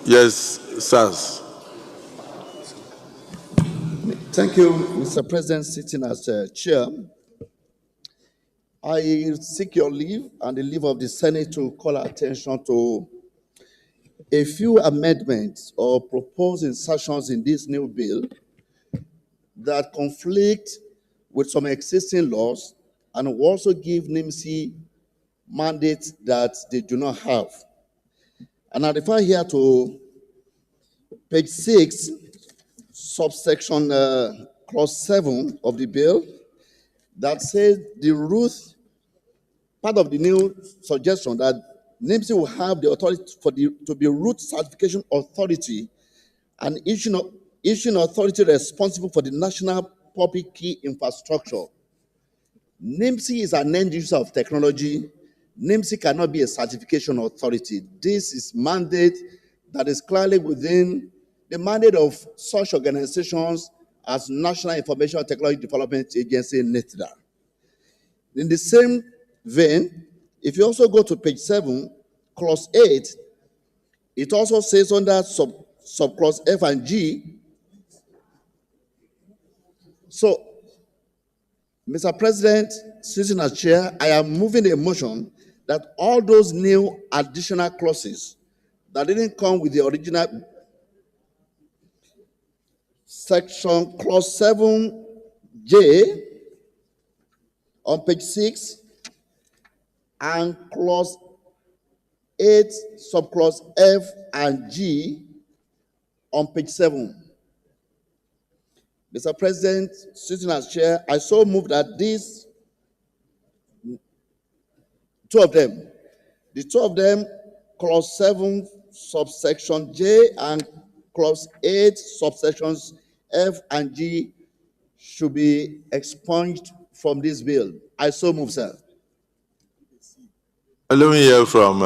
Yes, sirs. Thank you, Mr. President, sitting as chair. I seek your leave and the leave of the Senate to call attention to a few amendments or proposed insertions in this new bill that conflict with some existing laws and will also give NIMSI mandates that they do not have. And I refer here to page 6, subsection clause 7 of the bill that says the root, part of the new suggestion that NIMSI will have the authority to be root certification authority and issuing authority responsible for the national public key infrastructure. NIMSI is an end user of technology. NIMSI cannot be a certification authority. This is mandate that is clearly within the mandate of such organizations as National Information Technology Development Agency, NITDA. In the same vein, if you also go to page 7, clause 8, it also says under subclause F and G. So, Mr. President, sitting as chair, I am moving a motion that all those new additional clauses that didn't come with the original section, clause 7J on page 6 and clause 8, subclause F and G on page 7. Mr. President, sitting as chair, I so move that these two of them, clause 7, subsection J, and clause 8, subsections F and G, should be expunged from this bill. I so move, sir. Let me hear from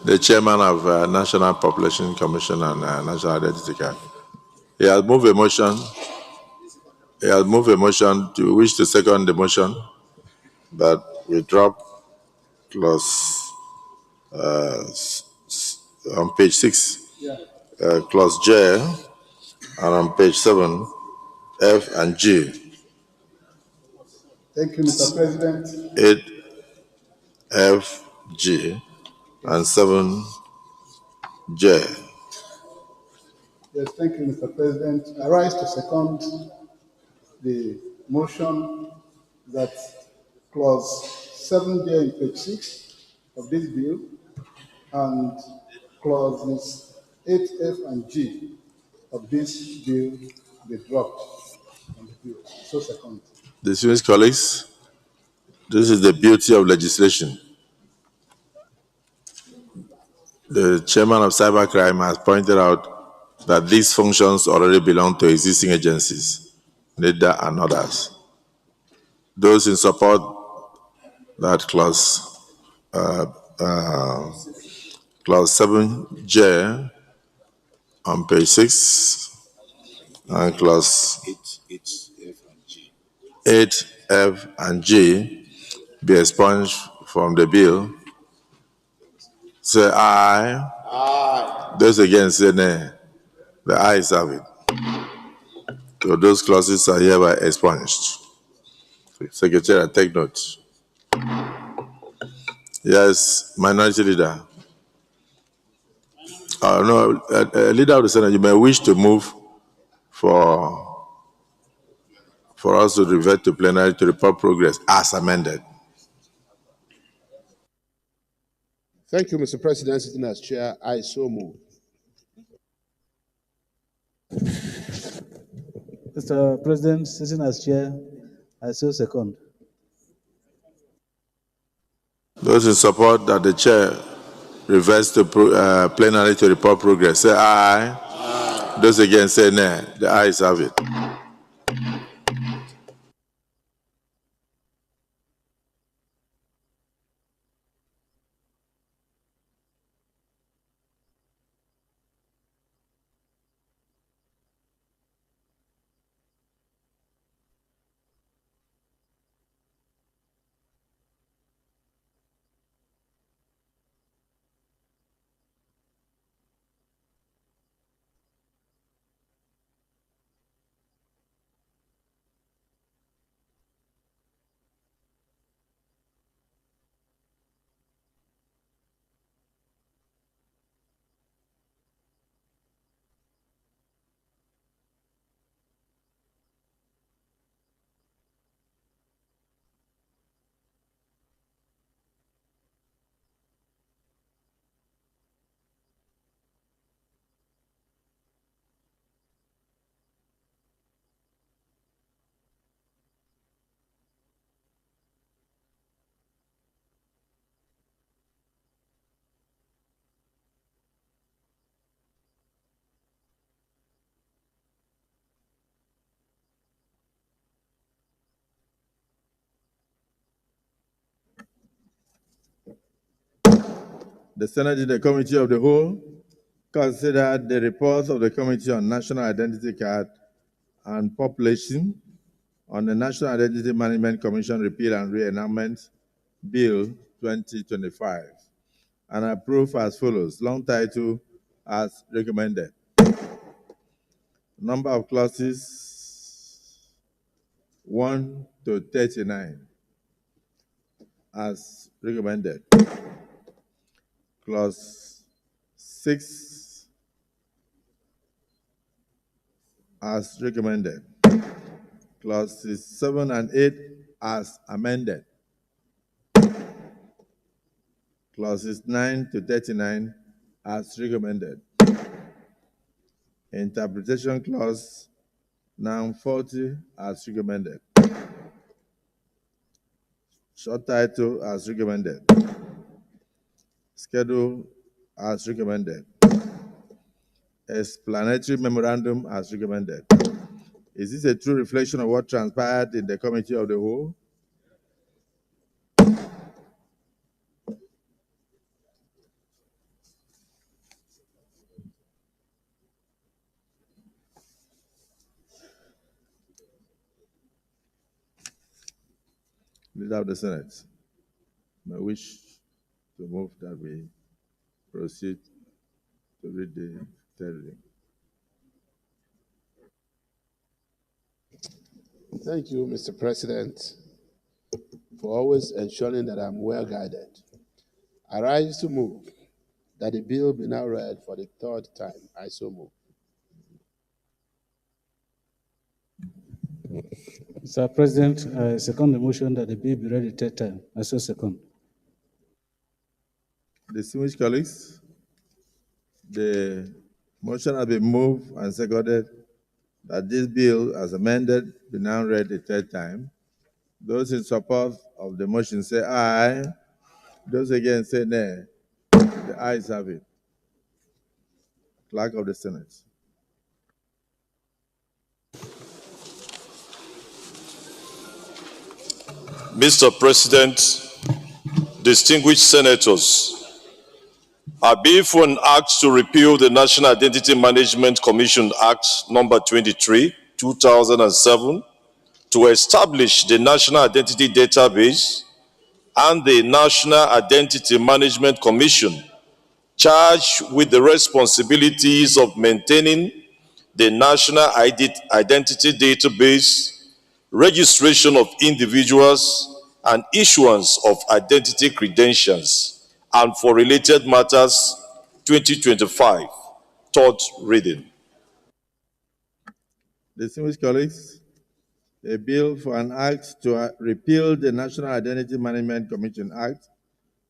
the chairman of National Population Commission and National Identity Card. He has moved a motion. He has moved a motion to wish to second the motion that we drop clause on page 6, clause J, and on page 7, F and G. Thank you, Mr. President. 8, F, G, and 7, J. Yes, thank you, Mr. President. I rise to second the motion that clause 7J in page 6 of this bill and clauses 8F and G of this bill be dropped on the bill. So second. Distinguished colleagues, this is the beauty of legislation. The chairman of cybercrime has pointed out that these functions already belong to existing agencies, NIDA and others. Those in support that clause 7J on page 6 and clause 8F and G be expunged from the bill, say aye. Aye. Those against say nay. The ayes have it. So those clauses are hereby expunged. Secretary, take note. Yes, Minority Leader. No, Leader of the Senate, you may wish to move for us to revert to plenary to report progress as amended. Thank you, Mr. President. Sitting as chair, I so move. Mr. President, sitting as chair, I so second. Those in support that the chair reverts to plenary to report progress, say aye. Aye. Those against say nay. The ayes have it. The Senate in the Committee of the Whole considered the report of the Committee on National Identity Card and Population on the National Identity Management Commission Repeal and Re-enactment Bill 2025 and approved as follows. Long title as recommended. Number of clauses 1 to 39 as recommended. Clause 6 as recommended. Clauses 7 and 8 as amended. Clauses 9 to 39 as recommended. Interpretation clause now 40 as recommended. Short title as recommended. Schedule as recommended. Explanatory memorandum as recommended. Is this a true reflection of what transpired in the Committee of the Whole? Leader of the Senate, may wish to move that we proceed to read the third reading. Thank you, Mr. President, for always ensuring that I'm well guided. I rise to move that the bill be now read for the third time. I so move. Mr. President, I second the motion that the bill be read the third time. I so second. Distinguished colleagues, the motion has been moved and seconded that this bill, as amended, be now read the third time. Those in support of the motion say aye. Those against say nay. The ayes have it. Clerk of the Senate. Mr. President, distinguished senators, I bill for an act to repeal the National Identity Management Commission Act number 23, 2007, to establish the National Identity Database and the National Identity Management Commission, charged with the responsibilities of maintaining the National Identity Database, registration of individuals, and issuance of identity credentials, and for related matters, 2025. Third reading. Distinguished colleagues, a bill for an act to repeal the National Identity Management Commission Act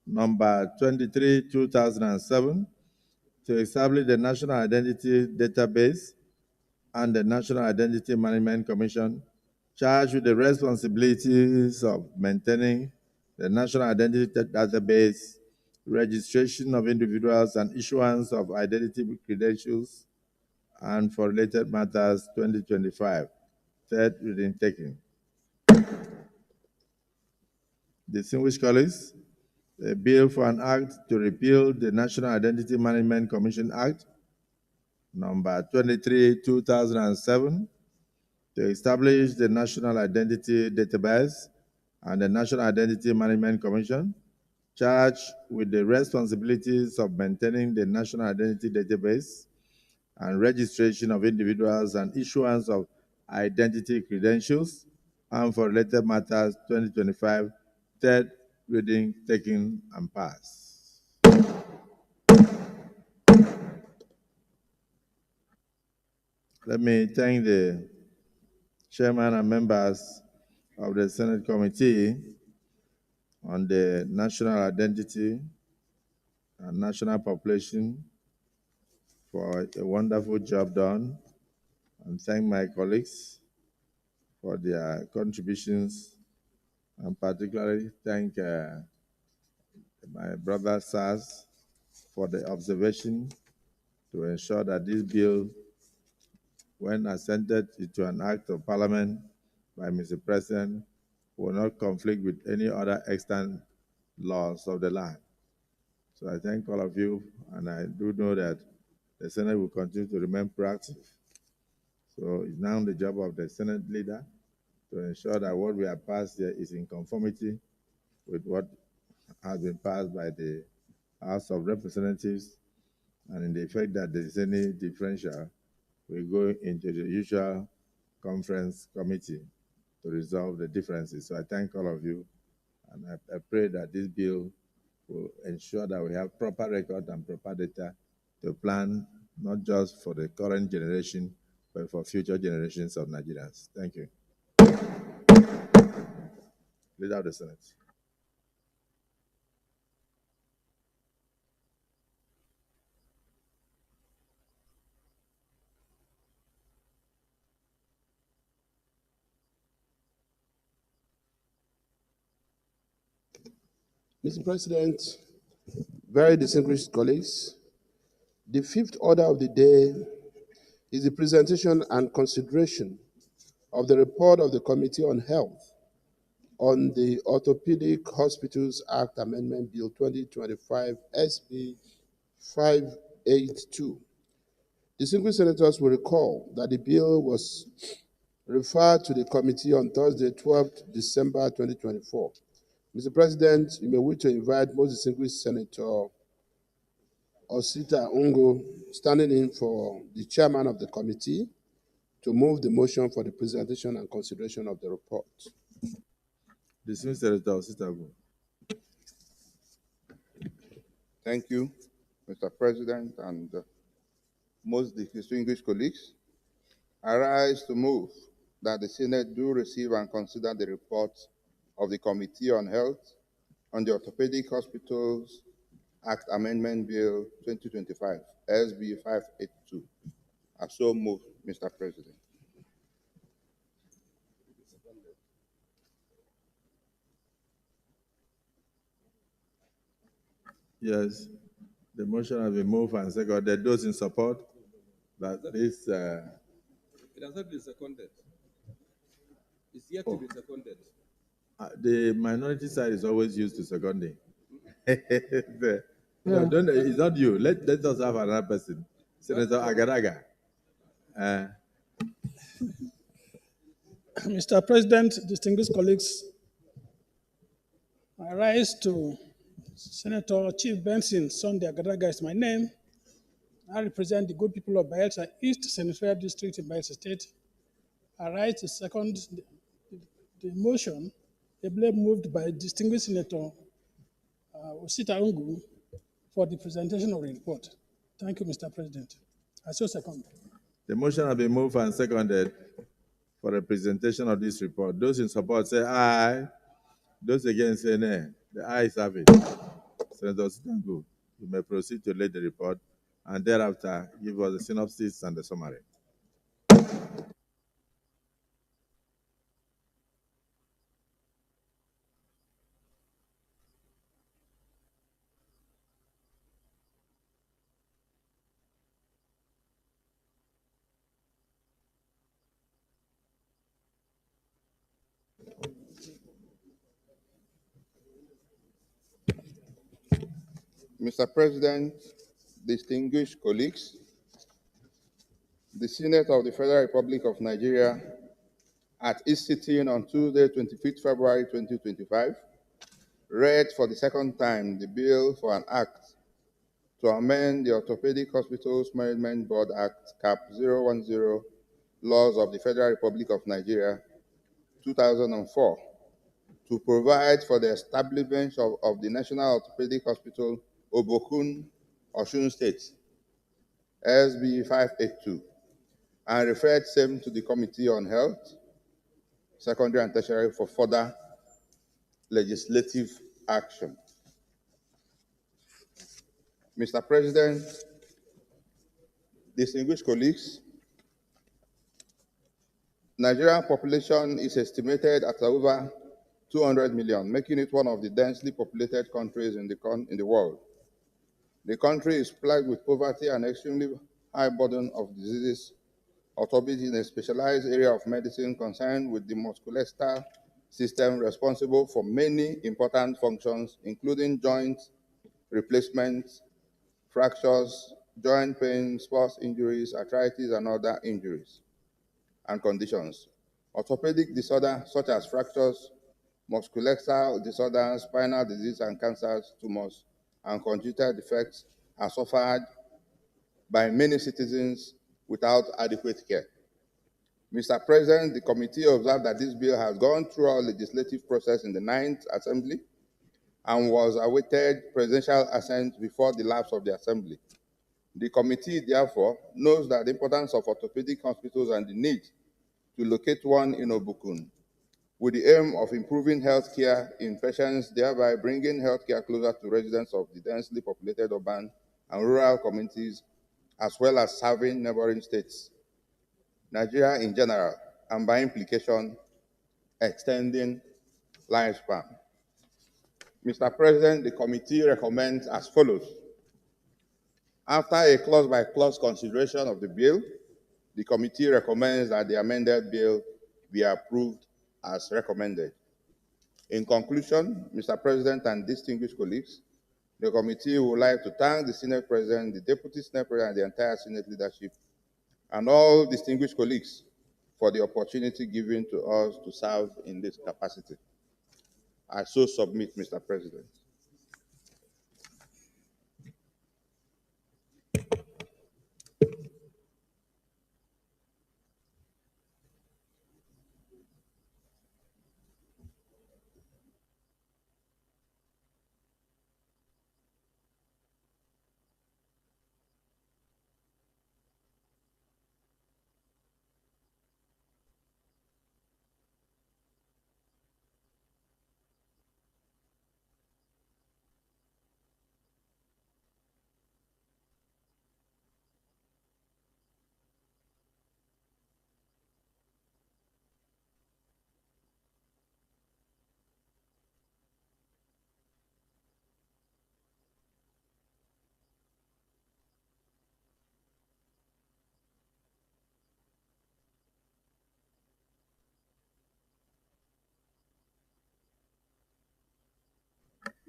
number 23, 2007, to establish the National Identity Database and the National Identity Management Commission, charged with the responsibilities of maintaining the National Identity Database, registration of individuals, and issuance of identity credentials, and for related matters, 2025. Third reading taken. Distinguished colleagues, a bill for an act to repeal the National Identity Management Commission Act number 23, 2007, to establish the National Identity Database and the National Identity Management Commission, charged with the responsibilities of maintaining the National Identity Database and registration of individuals and issuance of identity credentials, and for related matters, 2025, third reading taken and passed. Let me thank the chairman and members of the Senate Committee on the National Identity and National Population for a wonderful job done, and thank my colleagues for their contributions, and particularly thank my brother Sars for the observation to ensure that this bill, when assented into an act of parliament by Mr. President, will not conflict with any other extant laws of the land. So I thank all of you, and I do know that the Senate will continue to remain proactive. So it's now the job of the Senate leader to ensure that what we have passed here is in conformity with what has been passed by the House of Representatives, and in the effect that there is any differential, we go into the usual conference committee to resolve the differences. So I thank all of you, and I pray that this bill will ensure that we have proper record and proper data to plan not just for the current generation, but for future generations of Nigerians. Thank you. Leader of the Senate. Mr. President, very distinguished colleagues, the fifth order of the day is the presentation and consideration of the report of the Committee on Health on the Orthopedic Hospitals Act Amendment Bill 2025 SB 582. Distinguished senators will recall that the bill was referred to the committee on Thursday, 12th December 2024. Mr. President, you may wish to invite most distinguished Senator Osita Ungo, standing in for the chairman of the committee, to move the motion for the presentation and consideration of the report. Distinguished Senator Osita Ungo. Thank you, Mr. President, and most distinguished colleagues. I rise to move that the Senate do receive and consider the report of the Committee on Health on the Orthopedic Hospitals Act Amendment Bill 2025, SB 582. I so move, Mr. President. Yes, the motion has been moved and seconded. Those in support that this. It has not been seconded. It's yet to be seconded. The minority side is always used to seconding. No, don't, it's not you. Let us have another person. Senator Agaraga. Mr. President, distinguished colleagues, I rise to Senator Chief Benson Sunday Agaraga is my name. I represent the good people of Bayelsa East Senatorial District in Bayelsa State. I rise to second the motion, ably moved by distinguished Senator Osita Ungu, for the presentation of the report. Thank you, Mr. President. I so second. The motion has been moved and seconded for the presentation of this report. Those in support say aye. Those against say nay. The ayes have it. Senator Sitangu, you may proceed to lead the report and thereafter give us the synopsis and the summary. Mr. President, distinguished colleagues, the Senate of the Federal Republic of Nigeria, at its sitting on Tuesday, 25th February 2025, read for the second time the bill for an act to amend the Orthopedic Hospitals Management Board Act, Cap 010, Laws of the Federal Republic of Nigeria, 2004, to provide for the establishment of the National Orthopedic Hospital, Obokun, Osun State, SB 582, and referred same to the Committee on Health, Secondary and Tertiary for further legislative action. Mr. President, distinguished colleagues, Nigerian population is estimated at over 200 million, making it one of the densely populated countries in the world. The country is plagued with poverty and extremely high burden of diseases, orthopedics in a specialized area of medicine concerned with the musculoskeletal system responsible for many important functions, including joints, replacements, fractures, joint pain, sports injuries, arthritis, and other injuries and conditions. Orthopedic disorders such as fractures, musculoskeletal disorders, spinal disease and cancers, tumors, and congenital defects are suffered by many citizens without adequate care. Mr. President, the committee observed that this bill has gone through our legislative process in the 9th Assembly and was awaited presidential assent before the lapse of the Assembly. The committee, therefore, knows that the importance of orthopedic hospitals and the need to locate one in Obukun, with the aim of improving health care in patients, thereby bringing health care closer to residents of the densely populated urban and rural communities, as well as serving neighboring states, Nigeria in general, and by implication, extending lifespan. Mr. President, the committee recommends as follows. After a clause-by-clause consideration of the bill, the committee recommends that the amended bill be approved as recommended. In conclusion, Mr. President and distinguished colleagues, the committee would like to thank the Senate President, the Deputy Senate President, and the entire Senate leadership, and all distinguished colleagues for the opportunity given to us to serve in this capacity. I so submit, Mr. President.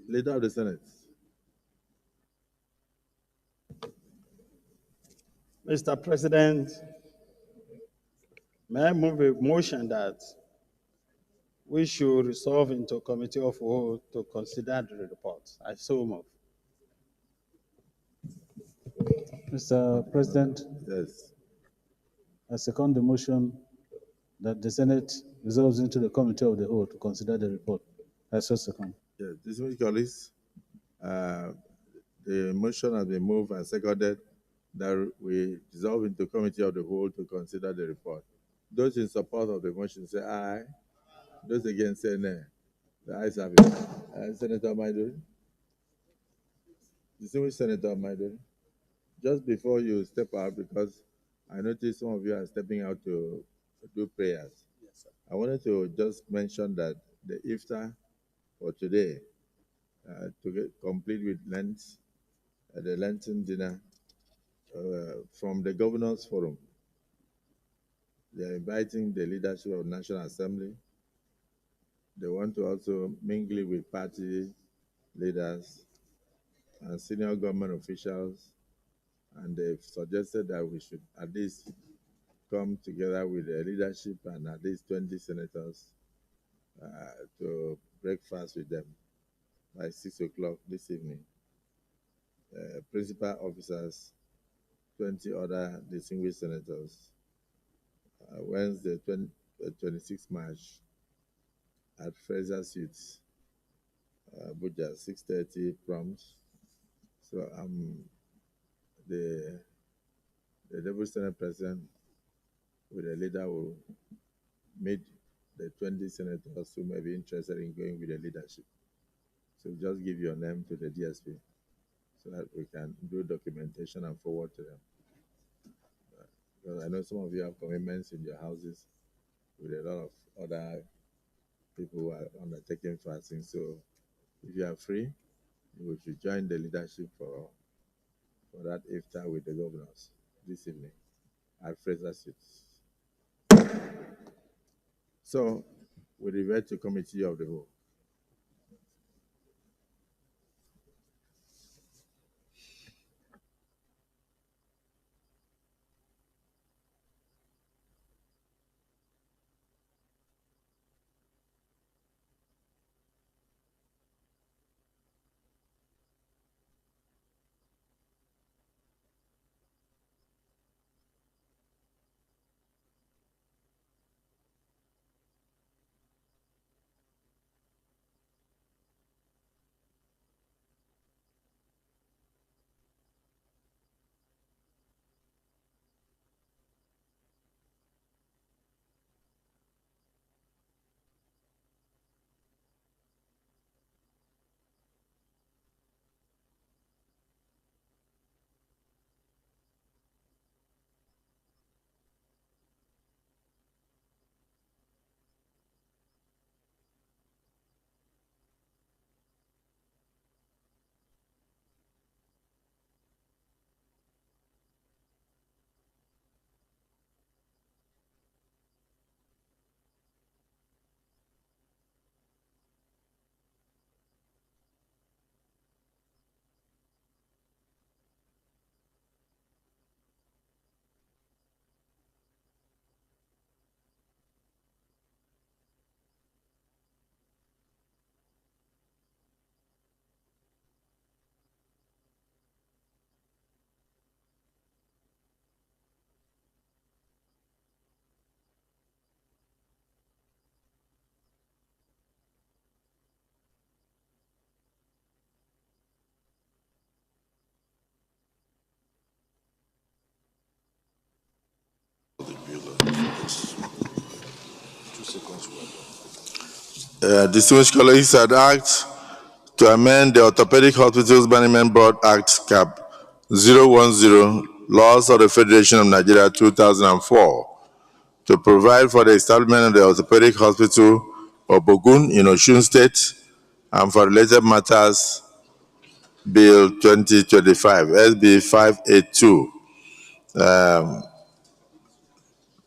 Leader of the Senate. Mr. President, may I move a motion that we should resolve into a committee of whole to consider the report? I so move. Mr. President, Yes. I second the motion that the Senate resolves into the committee of the whole to consider the report. I so second. Yes. Distinguished colleagues, the motion has been moved and seconded that we dissolve into committee of the whole to consider the report. Those in support of the motion say aye. Those against say nay. The ayes have it. Senator Maiduri. Distinguished Senator Maiduri. Just before you step out, because I noticed some of you are stepping out to do prayers. Yes, sir. I wanted to just mention that the iftar for today, to get complete with Lent, the Lenten dinner from the Governors Forum. They are inviting the leadership of the National Assembly. They want to also mingle with party leaders and senior government officials, and they've suggested that we should at least come together with the leadership and at least 20 senators to breakfast with them by 6 o'clock this evening. Principal officers, 20 other distinguished senators. Wednesday, 26 March at Fraser Suites, Abuja, 6:30 prompt. So the Deputy Senate President with the leader will meet the 20 senators who may be interested in going with the leadership. So just give your name to the DSP so that we can do documentation and forward to them. Because I know some of you have commitments in your houses with a lot of other people who are undertaking fasting. So if you are free, you should join the leadership for that iftar with the governors this evening at Fraser Suites. So we revert to committee of the whole. Distinguished colleagues, I'd act to amend the Orthopedic Hospitals Management Board Act Cap 010, Laws of the Federation of Nigeria 2004, to provide for the establishment of the Orthopedic Hospital of Bogun in Osun State and for related matters, Bill 2025, SB 582.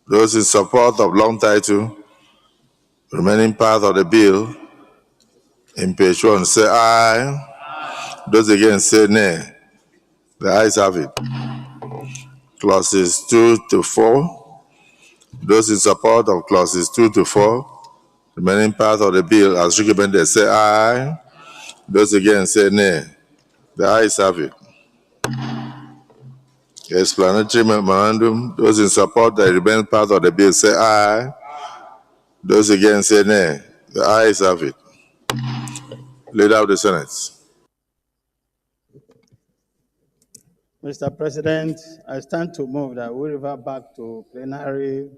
Those in support of long title, remaining part of the bill, in page 1, say aye. Those against say nay. The ayes have it. Clauses 2 to 4. Those in support of clauses 2 to 4, remaining part of the bill as recommended, say aye. Those against say nay. The ayes have it. Explanatory memorandum. Those in support the remaining part of the bill, say aye. Those against say nay. The ayes have it. Leader of the Senate. Mr. President, I stand to move that we revert back to plenary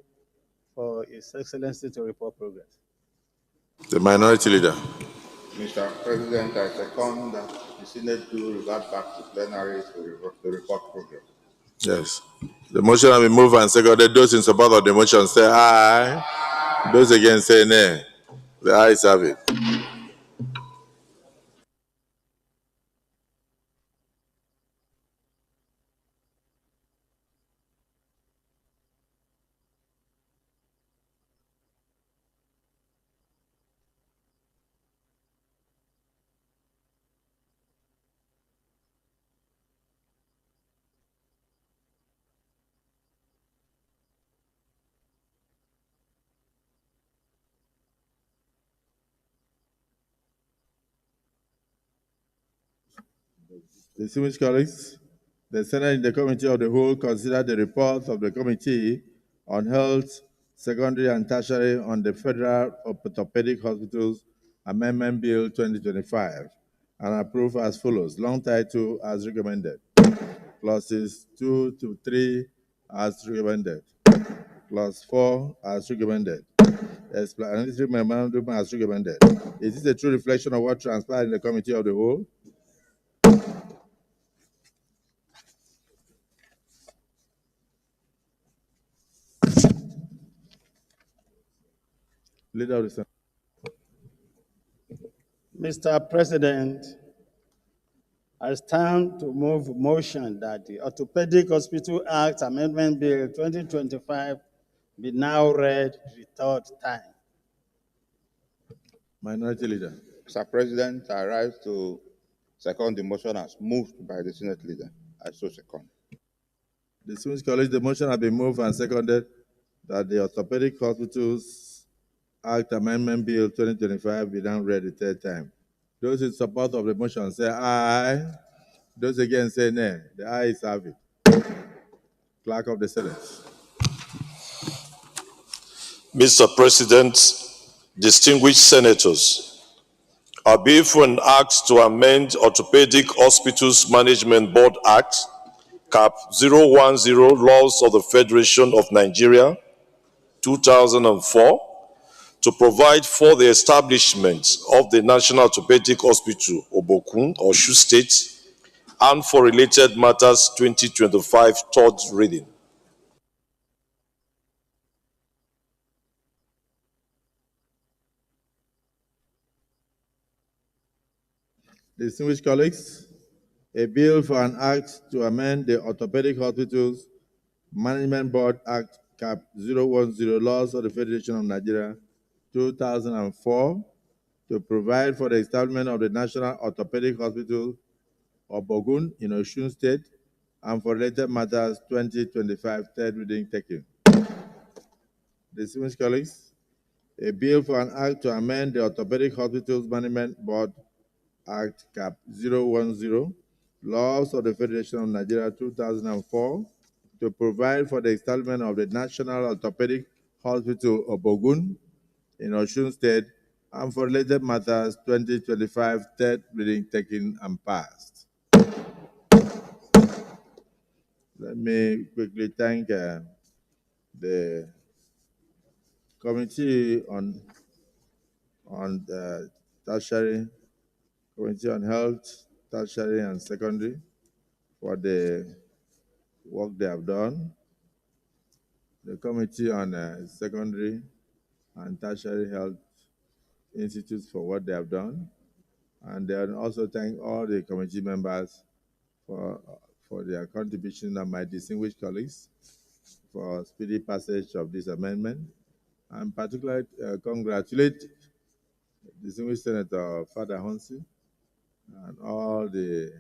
for His Excellency to report progress. The Minority Leader. Mr. President, I second that the Senate do revert back to plenary to report progress. Yes. The motion has been moved and seconded. Those in support of the motion say aye. Those against say nay. The ayes have it. Distinguished colleagues, the Senate in the Committee of the Whole considered the report of the Committee on Health, Secondary and Tertiary on the Federal Orthopedic Hospitals Amendment Bill 2025 and approved as follows. Long title as recommended. Clauses 2 to 3 as recommended. Clause 4 as recommended. Explanatory memorandum as recommended. Is this a true reflection of what transpired in the Committee of the Whole? Leader of the Senate. Mr. President, I stand to move motion that the Orthopedic Hospital Act Amendment Bill 2025 be now read the third time. Minority Leader. Mr. President, I rise to second the motion as moved by the Senate leader. I so second. Distinguished colleagues, the motion has been moved and seconded that the Orthopedic Hospitals Act Amendment Bill 2025 be now read the third time. Those in support of the motion say aye. Those against say nay. The ayes have it. Clerk of the Senate. Mr. President, distinguished senators, I bill for an act to amend Orthopedic Hospitals Management Board Act, Cap 010, Laws of the Federation of Nigeria, 2004, to provide for the establishment of the National Orthopedic Hospital, Obokun, Osun State, and for related matters, 2025, third reading. Distinguished colleagues, a bill for an act to amend the Orthopedic Hospitals Management Board Act, Cap 010, Laws of the Federation of Nigeria, 2004, to provide for the establishment of the National Orthopedic Hospital of Bogun in Osun State and for related matters, 2025, third reading taken. Distinguished colleagues, a bill for an act to amend the Orthopedic Hospitals Management Board Act, Cap 010, Laws of the Federation of Nigeria 2004, to provide for the establishment of the National Orthopedic Hospital of Bogun in Osun State and for related matters 2025, third reading taken and passed. Let me quickly thank the Committee on tertiary, Committee on Health, Tertiary and Secondary for the work they have done. The Committee on Secondary and Tertiary Health Institutes for what they have done. And they also thank all the committee members for their contribution, and my distinguished colleagues for speedy passage of this amendment. And particularly congratulate distinguished Senator Father Honsi and all the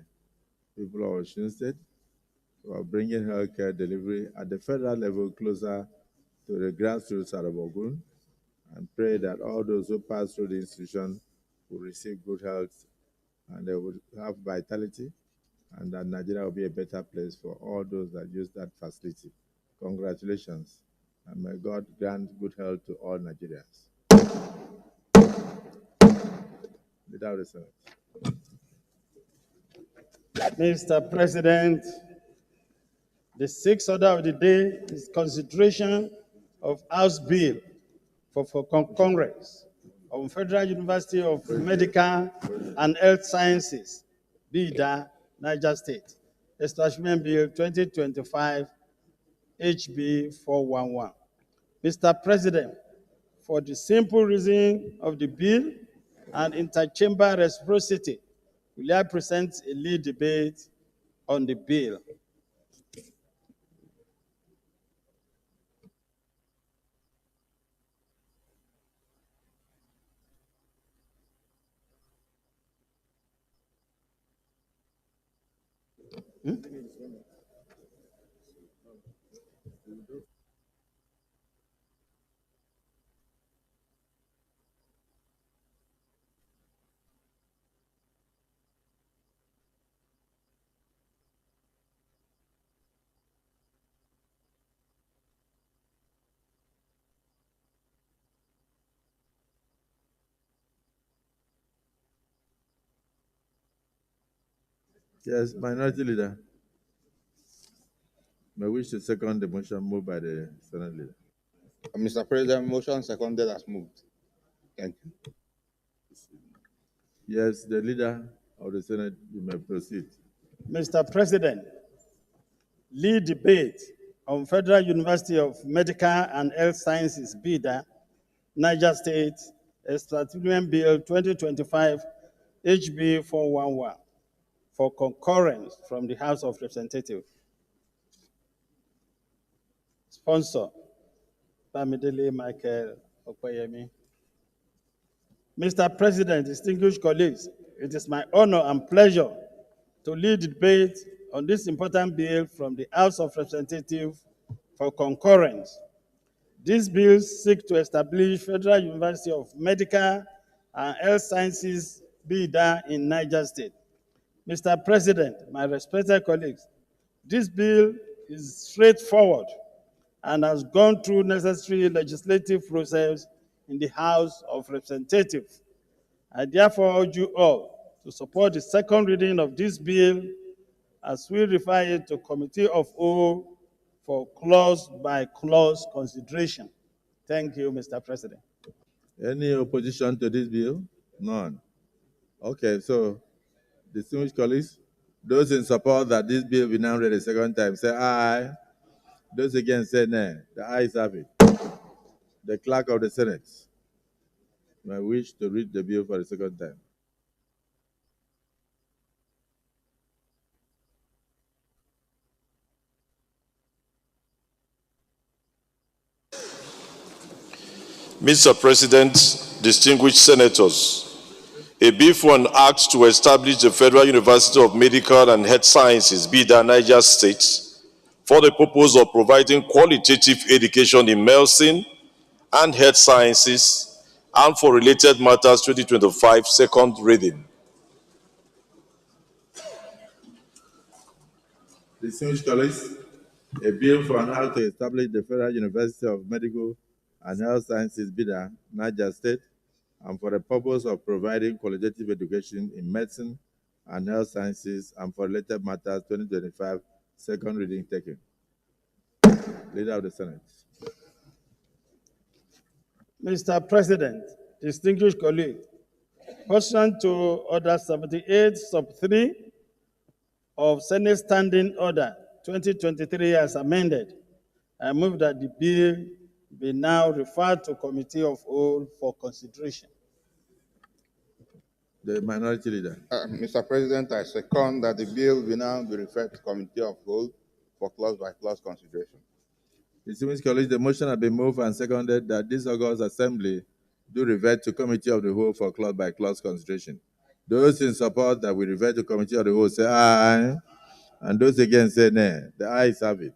people of Osun State for bringing healthcare delivery at the federal level closer to the grassroots of Ogun, and pray that all those who pass through the institution will receive good health and they will have vitality, and that Nigeria will be a better place for all those that use that facility. Congratulations, and may God grant good health to all Nigerians. Leader of the Senate. Mr. President, the sixth order of the day is consideration of House Bill for Congress on Federal University of Medical and Health Sciences, BIDA, Niger State, Establishment Bill 2025, HB 411. Mr. President, for the simple reason of the bill and interchamber reciprocity, will I present a lead debate on the bill? Yes, Minority Leader. May wish to second the motion moved by the Senate Leader. Mr. President, motion seconded as moved. Thank you. Yes, the Leader of the Senate, you may proceed. Mr. President, lead debate on Federal University of Medical and Health Sciences, BIDA, Niger State, Establishment Bill 2025, HB 411, for concurrence from the House of Representatives. Sponsor, Bamidele Michael Okoyemi. Mr. President, distinguished colleagues, it is my honor and pleasure to lead the debate on this important bill from the House of Representatives for concurrence. These bills seek to establish Federal University of Medical and Health Sciences, BIDA, in Niger State. Mr. President, my respected colleagues, this bill is straightforward and has gone through necessary legislative process in the House of Representatives. I therefore urge you all to support the second reading of this bill as we refer it to Committee of Whole for clause-by-clause consideration. Thank you, Mr. President. Any opposition to this bill? None. Okay, so distinguished colleagues, those in support that this bill be now read a second time, say aye. Those against say nay. The ayes have it. The Clerk of the Senate may wish to read the bill for the second time. Mr. President, distinguished senators, a bill for an act to establish the Federal University of Medical and Health Sciences, BIDA, Niger State, for the purpose of providing qualitative education in medicine and health sciences and for related matters 2025, second reading. Distinguished colleagues, a bill for an act to establish the Federal University of Medical and Health Sciences, BIDA, Niger State, and for the purpose of providing qualitative education in medicine and health sciences and for related matters 2025, second reading taken. Leader of the Senate. Mr. President, distinguished colleagues, pursuant to Order 78, Sub 3 of Senate Standing Order 2023 as amended, I move that the bill be now referred to Committee of Whole for consideration. The Minority Leader. Mr. President, I second that the bill will now be referred to Committee of Whole for clause-by-clause consideration. Distinguished colleagues, the motion has been moved and seconded that this August Assembly do revert to Committee of the Whole for clause-by-clause consideration. Those in support that we revert to Committee of the Whole say aye, and those against say nay. The ayes have it.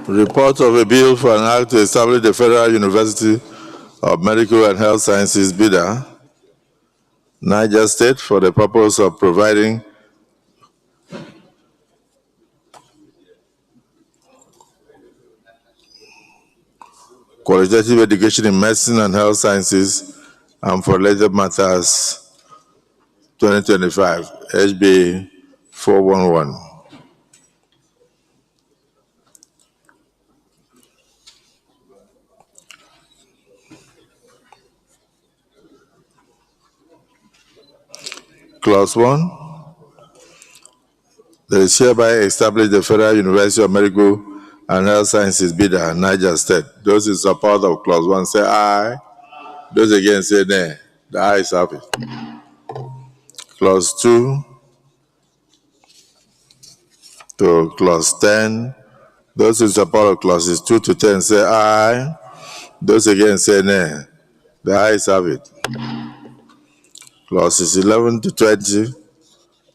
Report of a bill for an act to establish the Federal University of Medical and Health Sciences, BIDA, Niger State, for the purpose of providing qualitative education in medicine and health sciences and for related matters 2025, HB 411. Clause 1. There is hereby established the Federal University of Medical and Health Sciences, BIDA, Niger State. Those in support of Clause 1 say aye. Those against say nay. The ayes have it. Clause 2 to Clause 10. Those in support of Clauses 2 to 10 say aye. Those against say nay. The ayes have it. Clauses 11 to 20.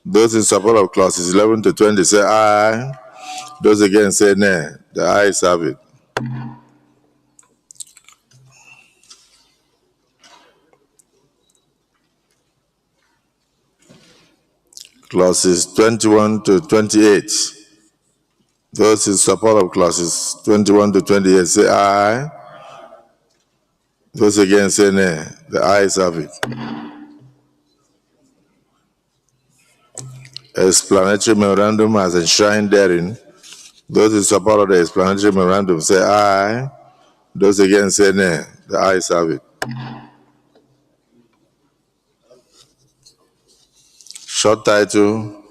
Those in support of Clauses 11 to 20 say aye. Those against say nay. The ayes have it. Clauses 21 to 28. Those in support of Clauses 21 to 28 say aye. Those against say nay. The ayes have it. Explanatory memorandum as enshrined therein. Those in support of the explanatory memorandum say aye. Those against say nay. The ayes have it. Short title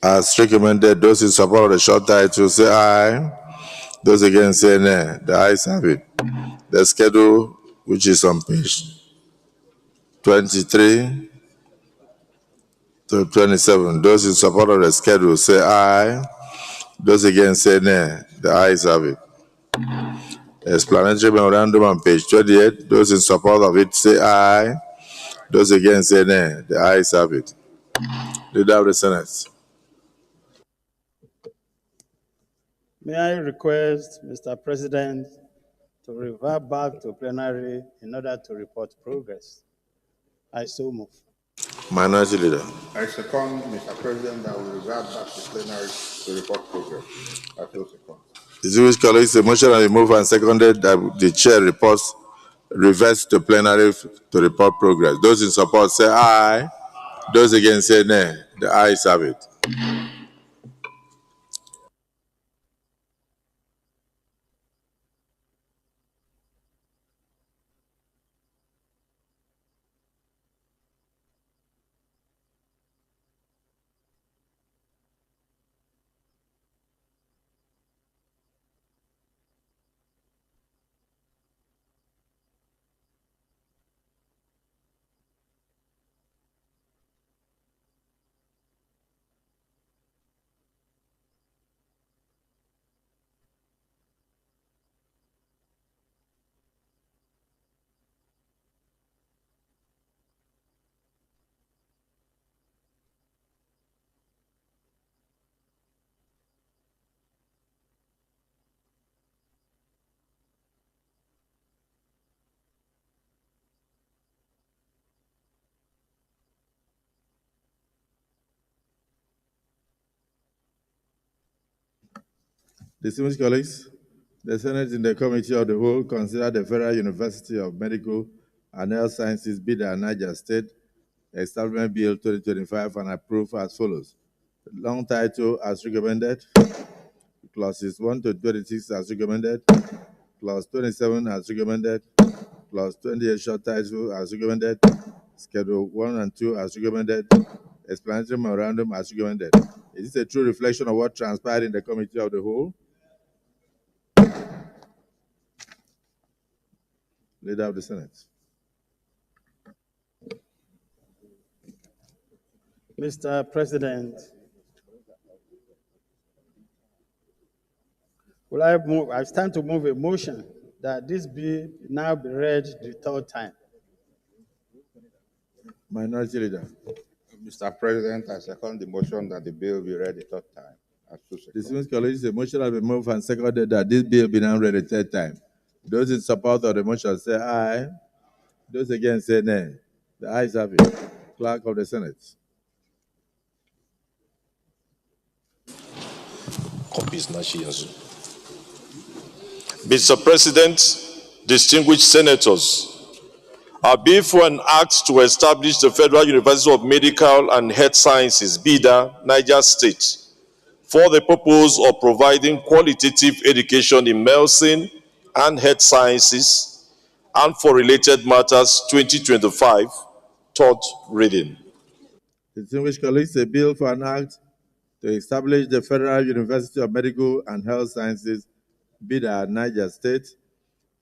as recommended. Those in support of the short title say aye. Those against say nay. The ayes have it. The schedule, which is on page 23 to 27. Those in support of the schedule say aye. Those against say nay. The ayes have it. Explanatory memorandum on page 28. Those in support of it say aye. Those against say nay. The ayes have it. Leader of the Senate. May I request, Mr. President, to revert back to plenary in order to report progress? I so move. Minority Leader. I second, Mr. President, that we revert back to plenary to report progress. I so second. Distinguished colleagues, the motion has been moved and seconded that the chair reports reverts to plenary to report progress. Those in support say aye. Those against say nay. The ayes have it. Distinguished colleagues, the Senate in the Committee of the Whole considered the Federal University of Medical and Health Sciences Bida, Niger State Establishment Bill 2025 and approved as follows. The long title as recommended, clauses 1 to 26 as recommended, clause 27 as recommended, clause 28 short title as recommended, schedule 1 and 2 as recommended, explanatory memorandum as recommended. Is this a true reflection of what transpired in the Committee of the Whole? Leader of the Senate. Mr. President, I stand to move a motion that this bill now be read the third time. Minority Leader. Mr. President, I second the motion that the bill be read the third time. Distinguished colleagues, the motion has been moved and seconded that this bill be now read a third time. Those in support of the motion say aye. Those against say nay. The ayes have it. Clerk of the Senate. Mr. President, distinguished senators, I bill for an act to establish the Federal University of Medical and Health Sciences, Bida, Niger State, for the purpose of providing qualitative education in medicine and health sciences and for related matters 2025, third reading. Distinguished colleagues, a bill for an act to establish the Federal University of Medical and Health Sciences, Bida, Niger State,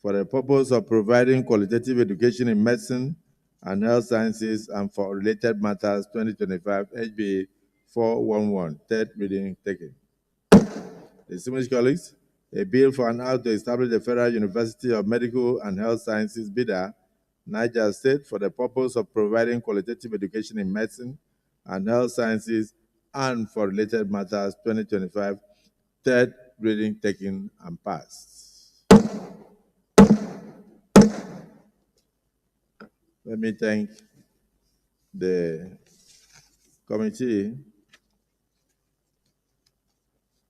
for the purpose of providing qualitative education in medicine and health sciences and for related matters 2025, HB 411, third reading taken. Distinguished colleagues, a bill for an act to establish the Federal University of Medical and Health Sciences, Bida, Niger State, for the purpose of providing qualitative education in medicine and health sciences and for related matters 2025, third reading taken and passed. Let me thank the Committee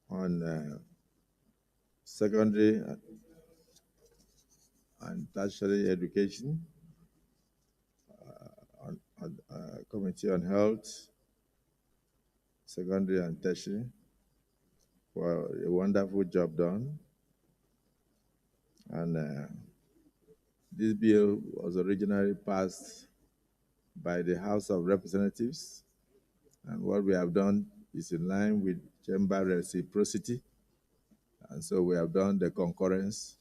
on Secondary and Tertiary Education, Committee on Health, Secondary and Tertiary, for a wonderful job done. And this bill was originally passed by the House of Representatives, and what we have done is in line with chamber reciprocity, and so we have done the concurrence,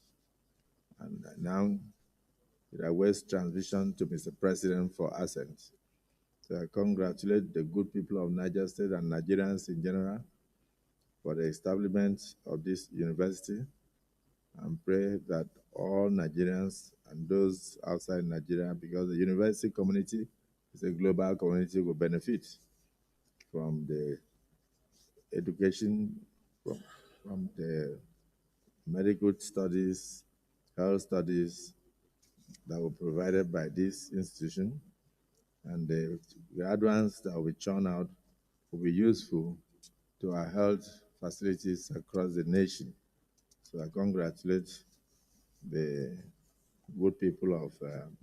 and now it awaits transmission to Mr. President for assent. So I congratulate the good people of Niger State and Nigerians in general for the establishment of this university, and pray that all Nigerians and those outside Nigeria, because the university community is a global community, will benefit from the education, from the medical studies, health studies that were provided by this institution, and the graduates that will be churned out will be useful to our health facilities across the nation. So I congratulate the good people of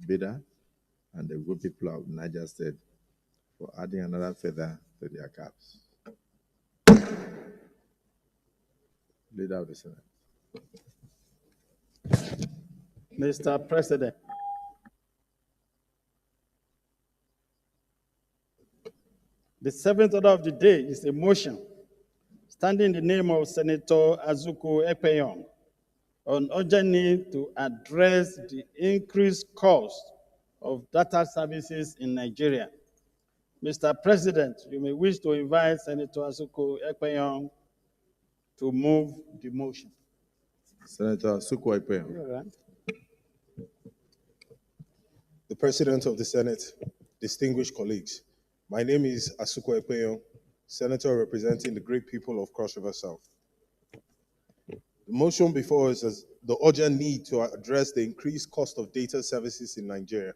Bida and the good people of Niger State for adding another feather to their caps. Leader of the Senate. Mr. President, the seventh order of the day is a motion standing in the name of Senator Azuku Ekpeyon on urgent need to address the increased cost of data services in Nigeria. Mr. President, you may wish to invite Senator Azuku Ekpeyon to move the motion. Senator Azuku Ekpeyon. Right. The President of the Senate, distinguished colleagues, my name is Azuku Ekpeyon, Senator representing the great people of Cross River South. The motion before us is the urgent need to address the increased cost of data services in Nigeria.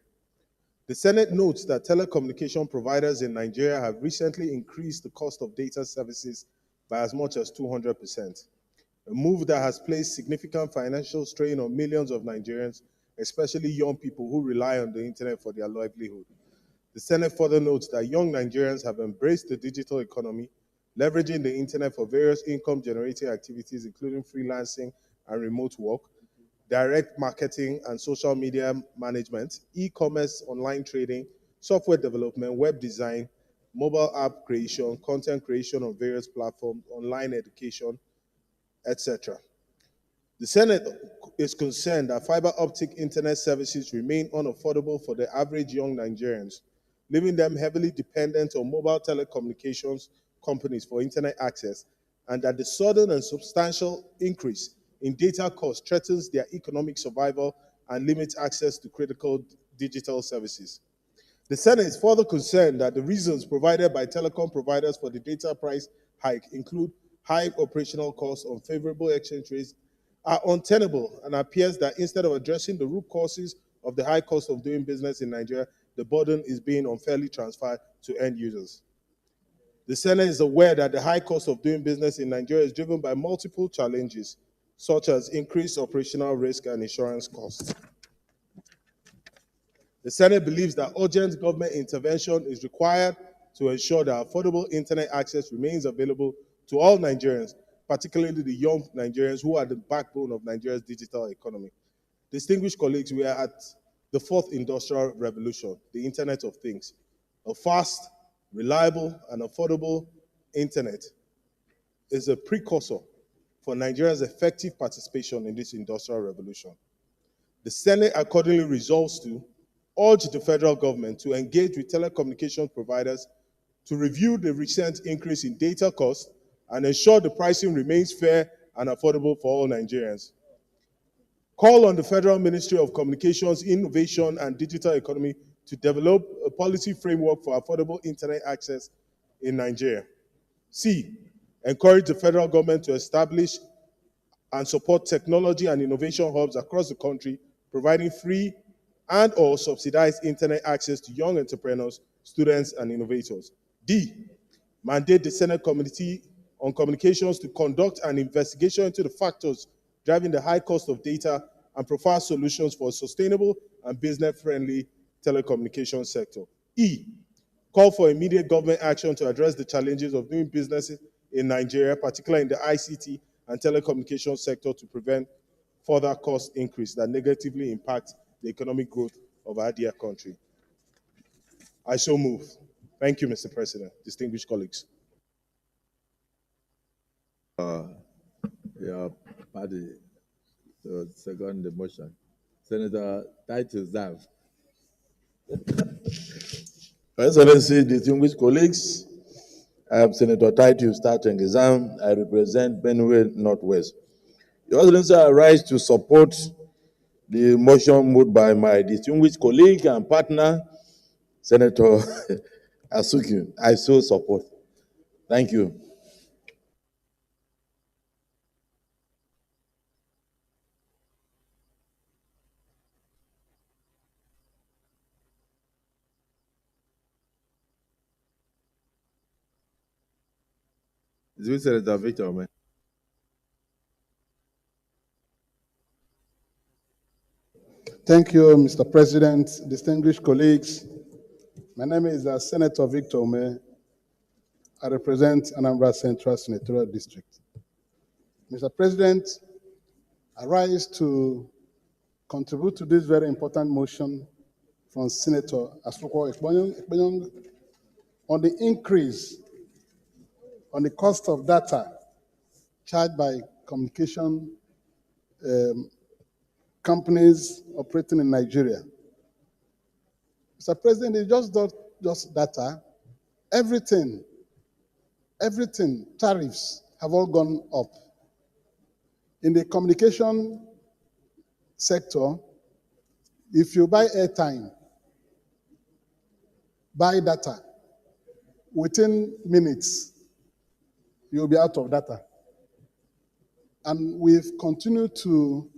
The Senate notes that telecommunication providers in Nigeria have recently increased the cost of data services by as much as 200%. a move that has placed significant financial strain on millions of Nigerians, especially young people who rely on the internet for their livelihood. The Senate further notes that young Nigerians have embraced the digital economy, leveraging the internet for various income-generating activities, including freelancing and remote work, direct marketing and social media management, e-commerce, online trading, software development, web design, mobile app creation, content creation on various platforms, online education, etc. The Senate is concerned that fiber optic internet services remain unaffordable for the average young Nigerians, leaving them heavily dependent on mobile telecommunications companies for internet access, and that the sudden and substantial increase in data costs threatens their economic survival and limits access to critical digital services. The Senate is further concerned that the reasons provided by telecom providers for the data price hike include high operational costs, unfavorable exchange rates, are untenable, and appears that instead of addressing the root causes of the high cost of doing business in Nigeria, the burden is being unfairly transferred to end users. The Senate is aware that the high cost of doing business in Nigeria is driven by multiple challenges, such as increased operational risk and insurance costs. The Senate believes that urgent government intervention is required to ensure that affordable internet access remains available to all Nigerians, particularly the young Nigerians who are the backbone of Nigeria's digital economy. Distinguished colleagues, we are at the fourth industrial revolution, the Internet of Things. A fast, reliable, and affordable internet is a precursor for Nigeria's effective participation in this industrial revolution. The Senate accordingly resolves to urge the federal government to engage with telecommunications providers to review the recent increase in data costs and ensure the pricing remains fair and affordable for all Nigerians. Call on the Federal Ministry of Communications, Innovation and Digital Economy to develop a policy framework for affordable internet access in Nigeria. C, encourage the federal government to establish and support technology and innovation hubs across the country, providing free and or subsidized internet access to young entrepreneurs, students, and innovators. D, mandate the Senate Committee on Communications to conduct an investigation into the factors driving the high cost of data and provide solutions for a sustainable and business-friendly telecommunications sector. E, call for immediate government action to address the challenges of doing business in Nigeria, particularly in the ICT and telecommunications sector, to prevent further cost increase that negatively impact the economic growth of our dear country. I so move. Thank you, Mr. President, distinguished colleagues. Your party to second the motion. Senator Titus Zav. Your Excellency, distinguished colleagues, I am Senator Titus Tatengizam. I represent Benue Northwest. Your Excellency, I rise to support the motion moved by my distinguished colleague and partner, Senator Asuki. I so support. Thank you. Is this Senator Victor, man? Thank you, Mr. President, distinguished colleagues. My name is Senator Victor Ome. I represent Anambra Central Senatorial District. Mr. President, I rise to contribute to this very important motion from Senator Asuko Ekpenyong on the increase on the cost of data charged by communication companies operating in Nigeria. Mr. President, it's not just data. Everything, tariffs have all gone up. In the communication sector, if you buy airtime, buy data, within minutes, you'll be out of data. And we've continued to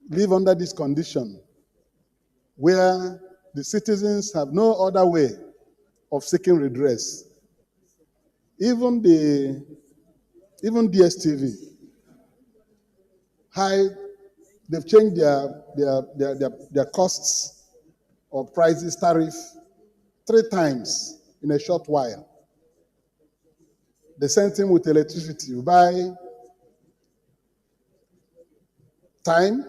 live under this condition where the citizens have no other way of seeking redress. Even DSTV, high, they've changed their costs or prices, tariff, 3 times in a short while. The same thing with electricity. You buy time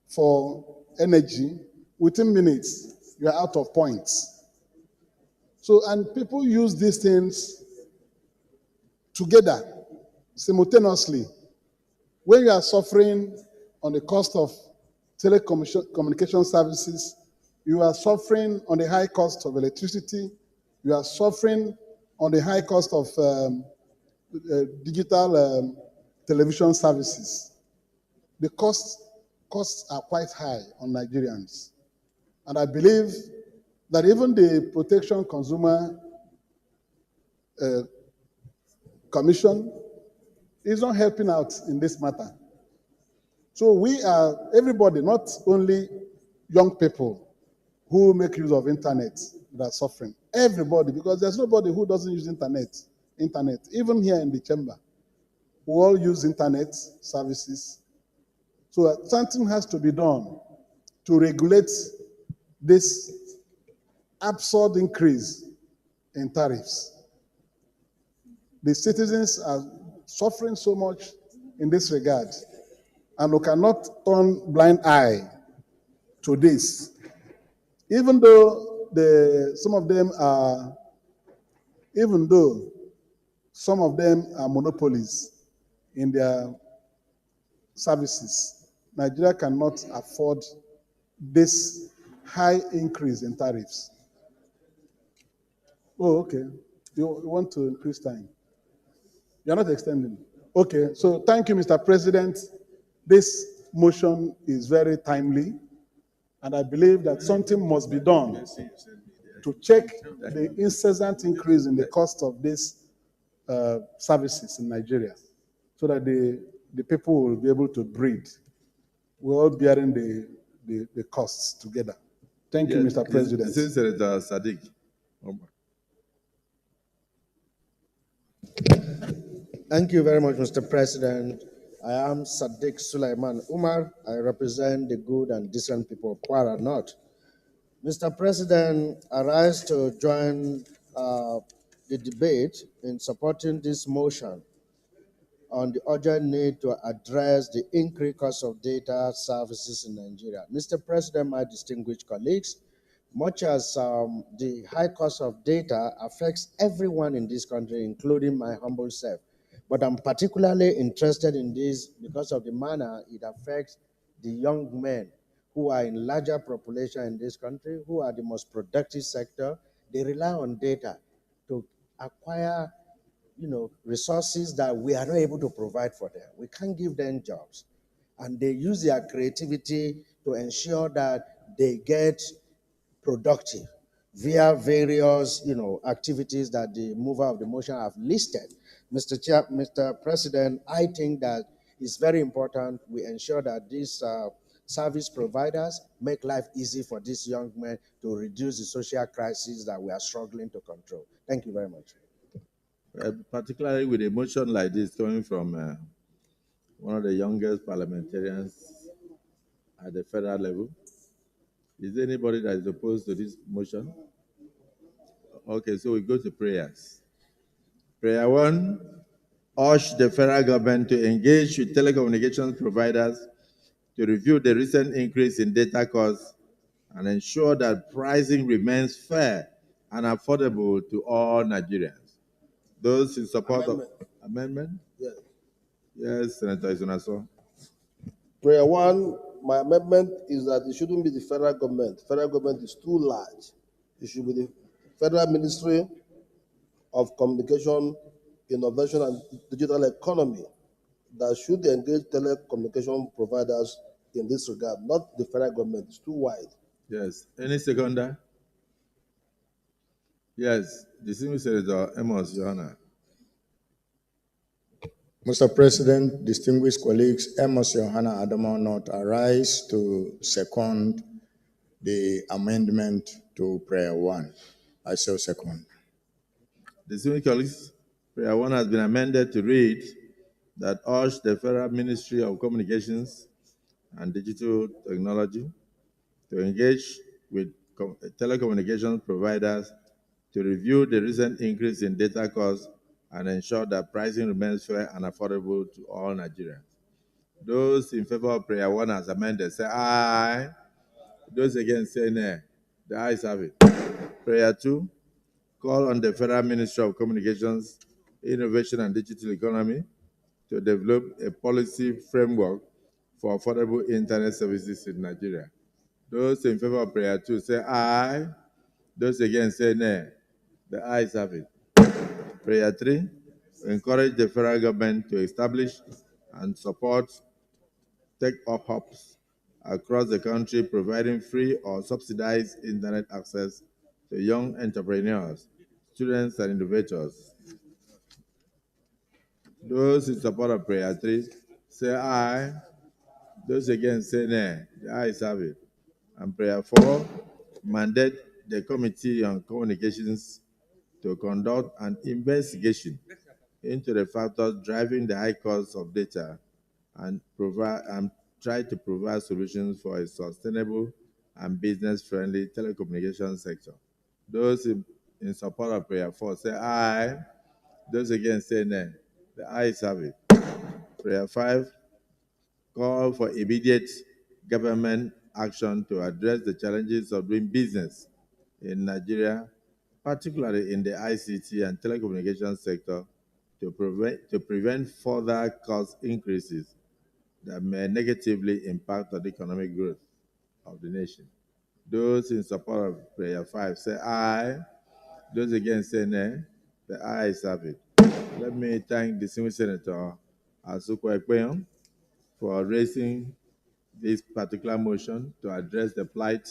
for energy, within minutes, you're out of points. So, and people use these things together, simultaneously. When you are suffering on the cost of telecommunication services, you are suffering on the high cost of electricity, you are suffering on the high cost of digital television services. The costs are quite high on Nigerians. And I believe that even the Protection Consumer Commission is not helping out in this matter. So we are, everybody, not only young people who make use of internet that are suffering. Everybody, because there's nobody who doesn't use internet, even here in the chamber. We all use internet services. So something has to be done to regulate this absurd increase in tariffs. The citizens are suffering so much in this regard, and we cannot turn blind eye to this. Even though some of them are monopolies in their services, Nigeria cannot afford this high increase in tariffs. Oh, okay. You want to increase time? You're not extending. Okay, so thank you, Mr. President. This motion is very timely, and I believe that something must be done to check the incessant increase in the cost of these services in Nigeria, so that the people will be able to breathe. We're all bearing the costs together. Thank you, Mr. President. This is Senator Sadiq. Thank you very much, Mr. President. I am Sadiq Sulaiman Umar. I represent the good and decent people of Kwara North. Mr. President, I rise to join the debate in supporting this motion on the urgent need to address the increased cost of data services in Nigeria. Mr. President, my distinguished colleagues, much as the high cost of data affects everyone in this country, including my humble self, but I'm particularly interested in this because of the manner it affects the young men who are in larger population in this country, who are the most productive sector. They rely on data to acquire resources that we are not able to provide for them. We can't give them jobs. And they use their creativity to ensure that they get productive via various, activities that the mover of the motion have listed. Mr. President, I think that it's very important we ensure that these service providers make life easy for these young men to reduce the social crisis that we are struggling to control. Thank you very much. Particularly with a motion like this coming from one of the youngest parliamentarians at the federal level. Is there anybody that is opposed to this motion? Okay, so we go to prayers. Prayer 1, urge the federal government to engage with telecommunications providers to review the recent increase in data costs and ensure that pricing remains fair and affordable to all Nigerians. Those in support of amendment? Yes. Yes, Senator Izunaso. Prayer 1, my amendment is that it shouldn't be the federal government. Federal government is too large. It should be the Federal Ministry of Communication, Innovation and Digital Economy that should engage telecommunication providers in this regard, not the federal government. It's too wide. Yes. Any seconder? Yes. Distinguished Senator Amos Johanna. Mr. President, distinguished colleagues, Amos Johanna Adamo North, arise to second the amendment to Prayer 1. I so second. Distinguished colleagues, Prayer 1 has been amended to read that urge the Federal Ministry of Communications and Digital Technology to engage with telecommunications providers to review the recent increase in data costs and ensure that pricing remains fair and affordable to all Nigerians. Those in favor of prayer 1 as amended say aye. Those against say nay. The ayes have it. Prayer 2, call on the Federal Ministry of Communications, Innovation and Digital Economy to develop a policy framework for affordable internet services in Nigeria. Those in favor of prayer 2 say aye. Those against say nay. The ayes have it. Prayer 3, encourage the federal government to establish and support tech-up hubs across the country, providing free or subsidized internet access to young entrepreneurs, students, and innovators. Those in support of prayer 3 say aye. Those against say nay. The ayes have it. And prayer 4, mandate the Committee on Communications to conduct an investigation into the factors driving the high cost of data and try to provide solutions for a sustainable and business-friendly telecommunications sector. Those in support of prayer 4 say aye. Those against say nay. The ayes have it. Prayer 5, call for immediate government action to address the challenges of doing business in Nigeria, particularly in the ICT and telecommunications sector, to prevent further cost increases that may negatively impact on the economic growth of the nation. Those in support of prayer 5 say aye. Those against say nay. The ayes have it. Let me thank distinguished Senator Asuku Ekpeyon for raising this particular motion to address the plight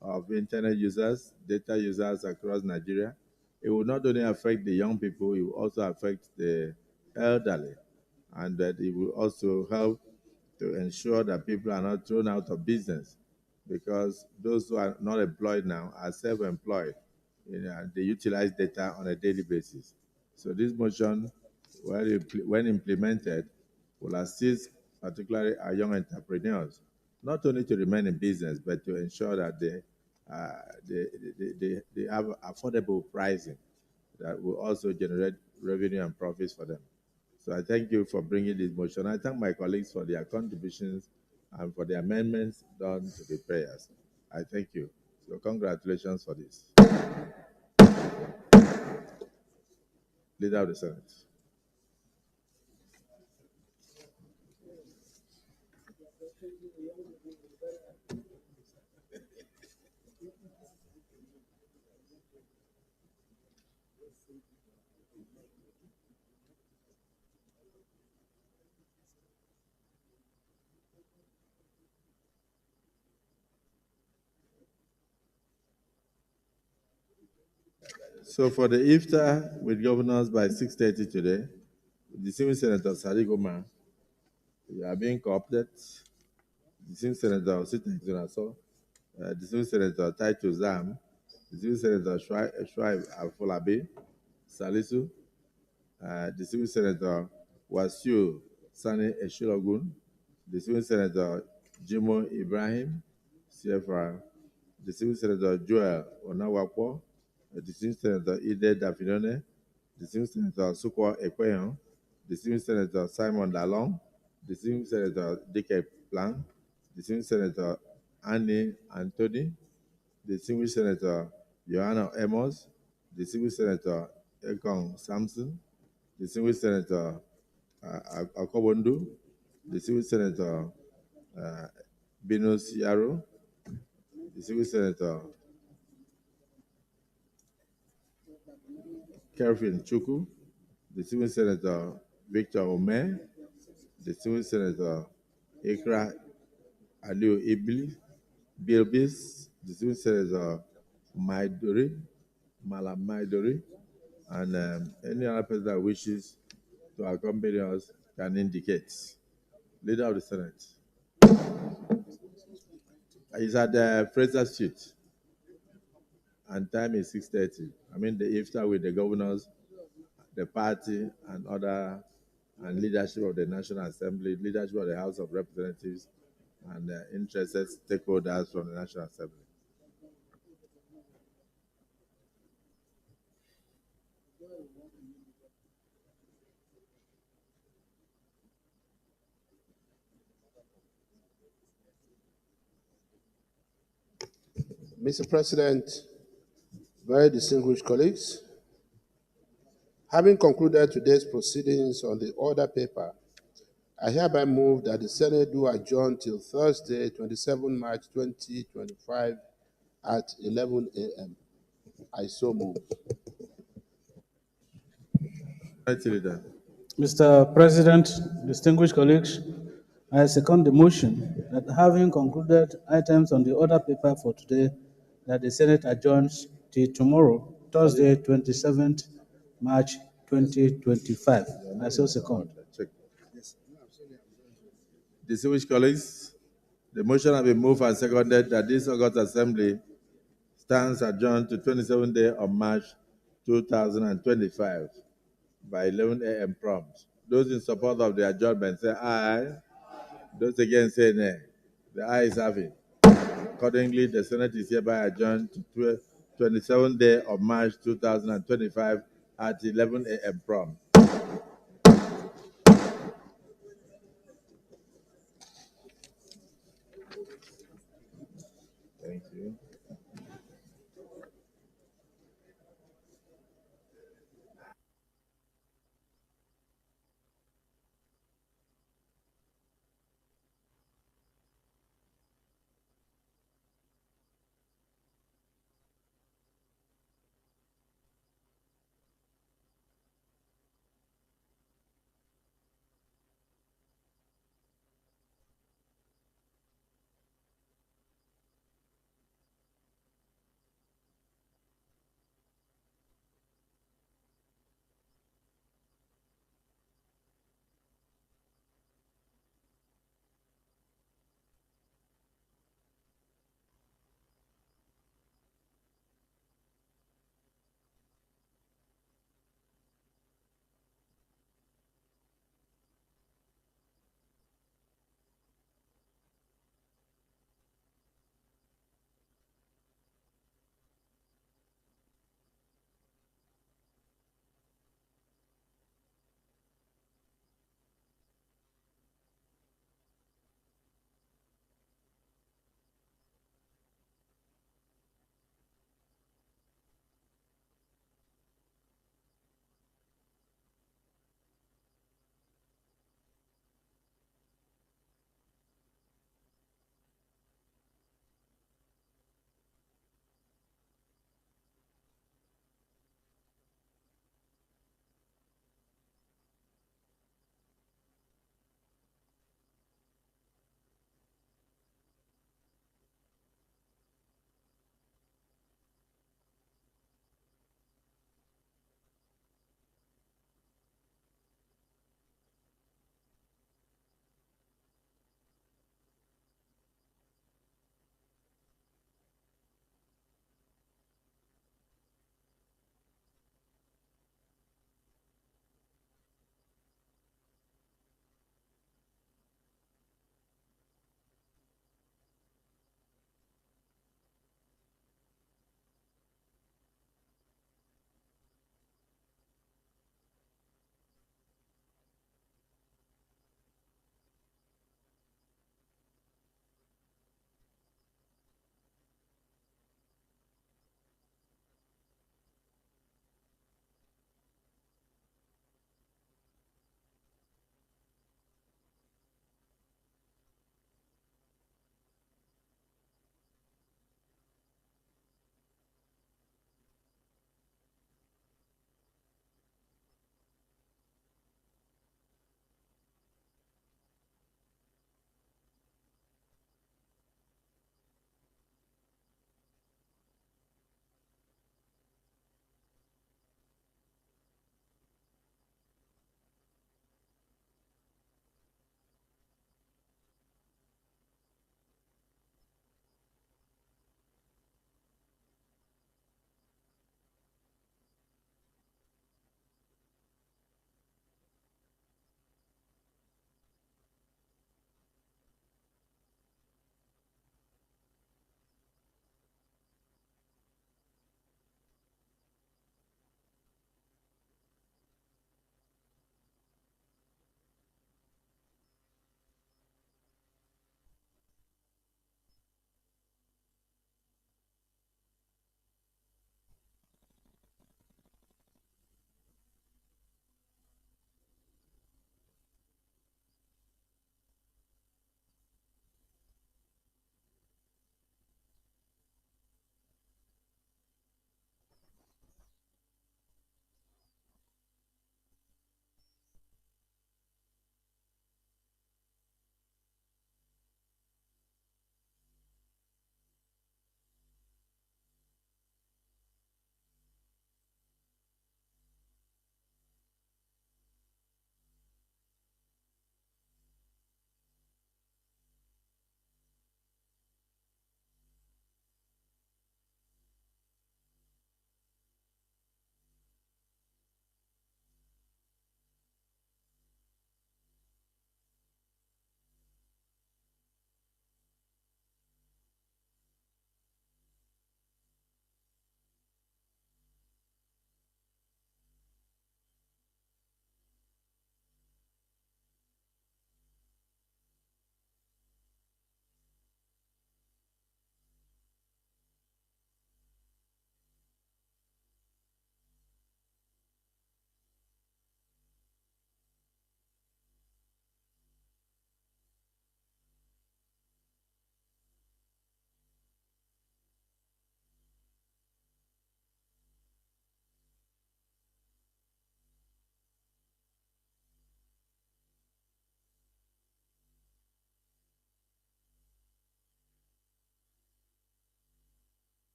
of internet users, data users across Nigeria. It will not only affect the young people, it will also affect the elderly, and that it will also help to ensure that people are not thrown out of business, because those who are not employed now are self-employed. They utilize data on a daily basis. So this motion, when implemented, will assist particularly our young entrepreneurs, not only to remain in business, but to ensure that they have affordable pricing that will also generate revenue and profits for them. So I thank you for bringing this motion. I thank my colleagues for their contributions and for the amendments done to the prayers. I thank you. So congratulations for this. Leader of the Senate. So for the IFTA with governors by 6:30 today, the senior Senator Sadiq Omar, you are being co-opted. The senior Senator Osita Exonaso, the senior Senator Titus Zam, the senior Senator Shuaib Afolabi, Salisu, the senior Senator Wasiu Sani Eshilogun, the senior Senator Jimo Ibrahim, CFR, the senior Senator Joel Onawakwo, the senior Senator Ide Dafinone, the senior Senator Sukwa Ekweyon, the senior Senator Simon Lalong, the senior Senator Dike Plan, the senior Senator Annie Anthony, the senior Senator Joanna Amos, the senior Senator Ekong Samson, the senior Senator Akobondu, the senior Senator Binus Yaro, the senior Senator Kelvin Chuku, the senior Senator Victor Ome, the senior Senator Ikra Aliu Ibli, Bilbis, the senior Senator Malam Maidori, and any other person that wishes to accompany us can indicate. Leader of the Senate. He's at the Fraser Street, and time is 6:30. I mean, the iftar with the governors, the party, and other and leadership of the National Assembly, leadership of the House of Representatives, and interested stakeholders from the National Assembly. Mr. President, very distinguished colleagues, having concluded today's proceedings on the order paper, I hereby move that the Senate do adjourn till Thursday, 27 March 2025 at 11 a.m. I so move. Mr. President, distinguished colleagues, I second the motion that having concluded items on the order paper for today, that the Senate adjourns till tomorrow, Thursday, 27th March 2025. I so second. Distinguished colleagues, the motion has been moved and seconded that this August Assembly stands adjourned to 27th day of March 2025 by 11 a.m. prompt. Those in support of the adjournment say aye. Those against say nay. The ayes have it. Accordingly, the Senate is hereby adjourned to 27th day of March 2025 at 11 a.m. prompt. Thank you.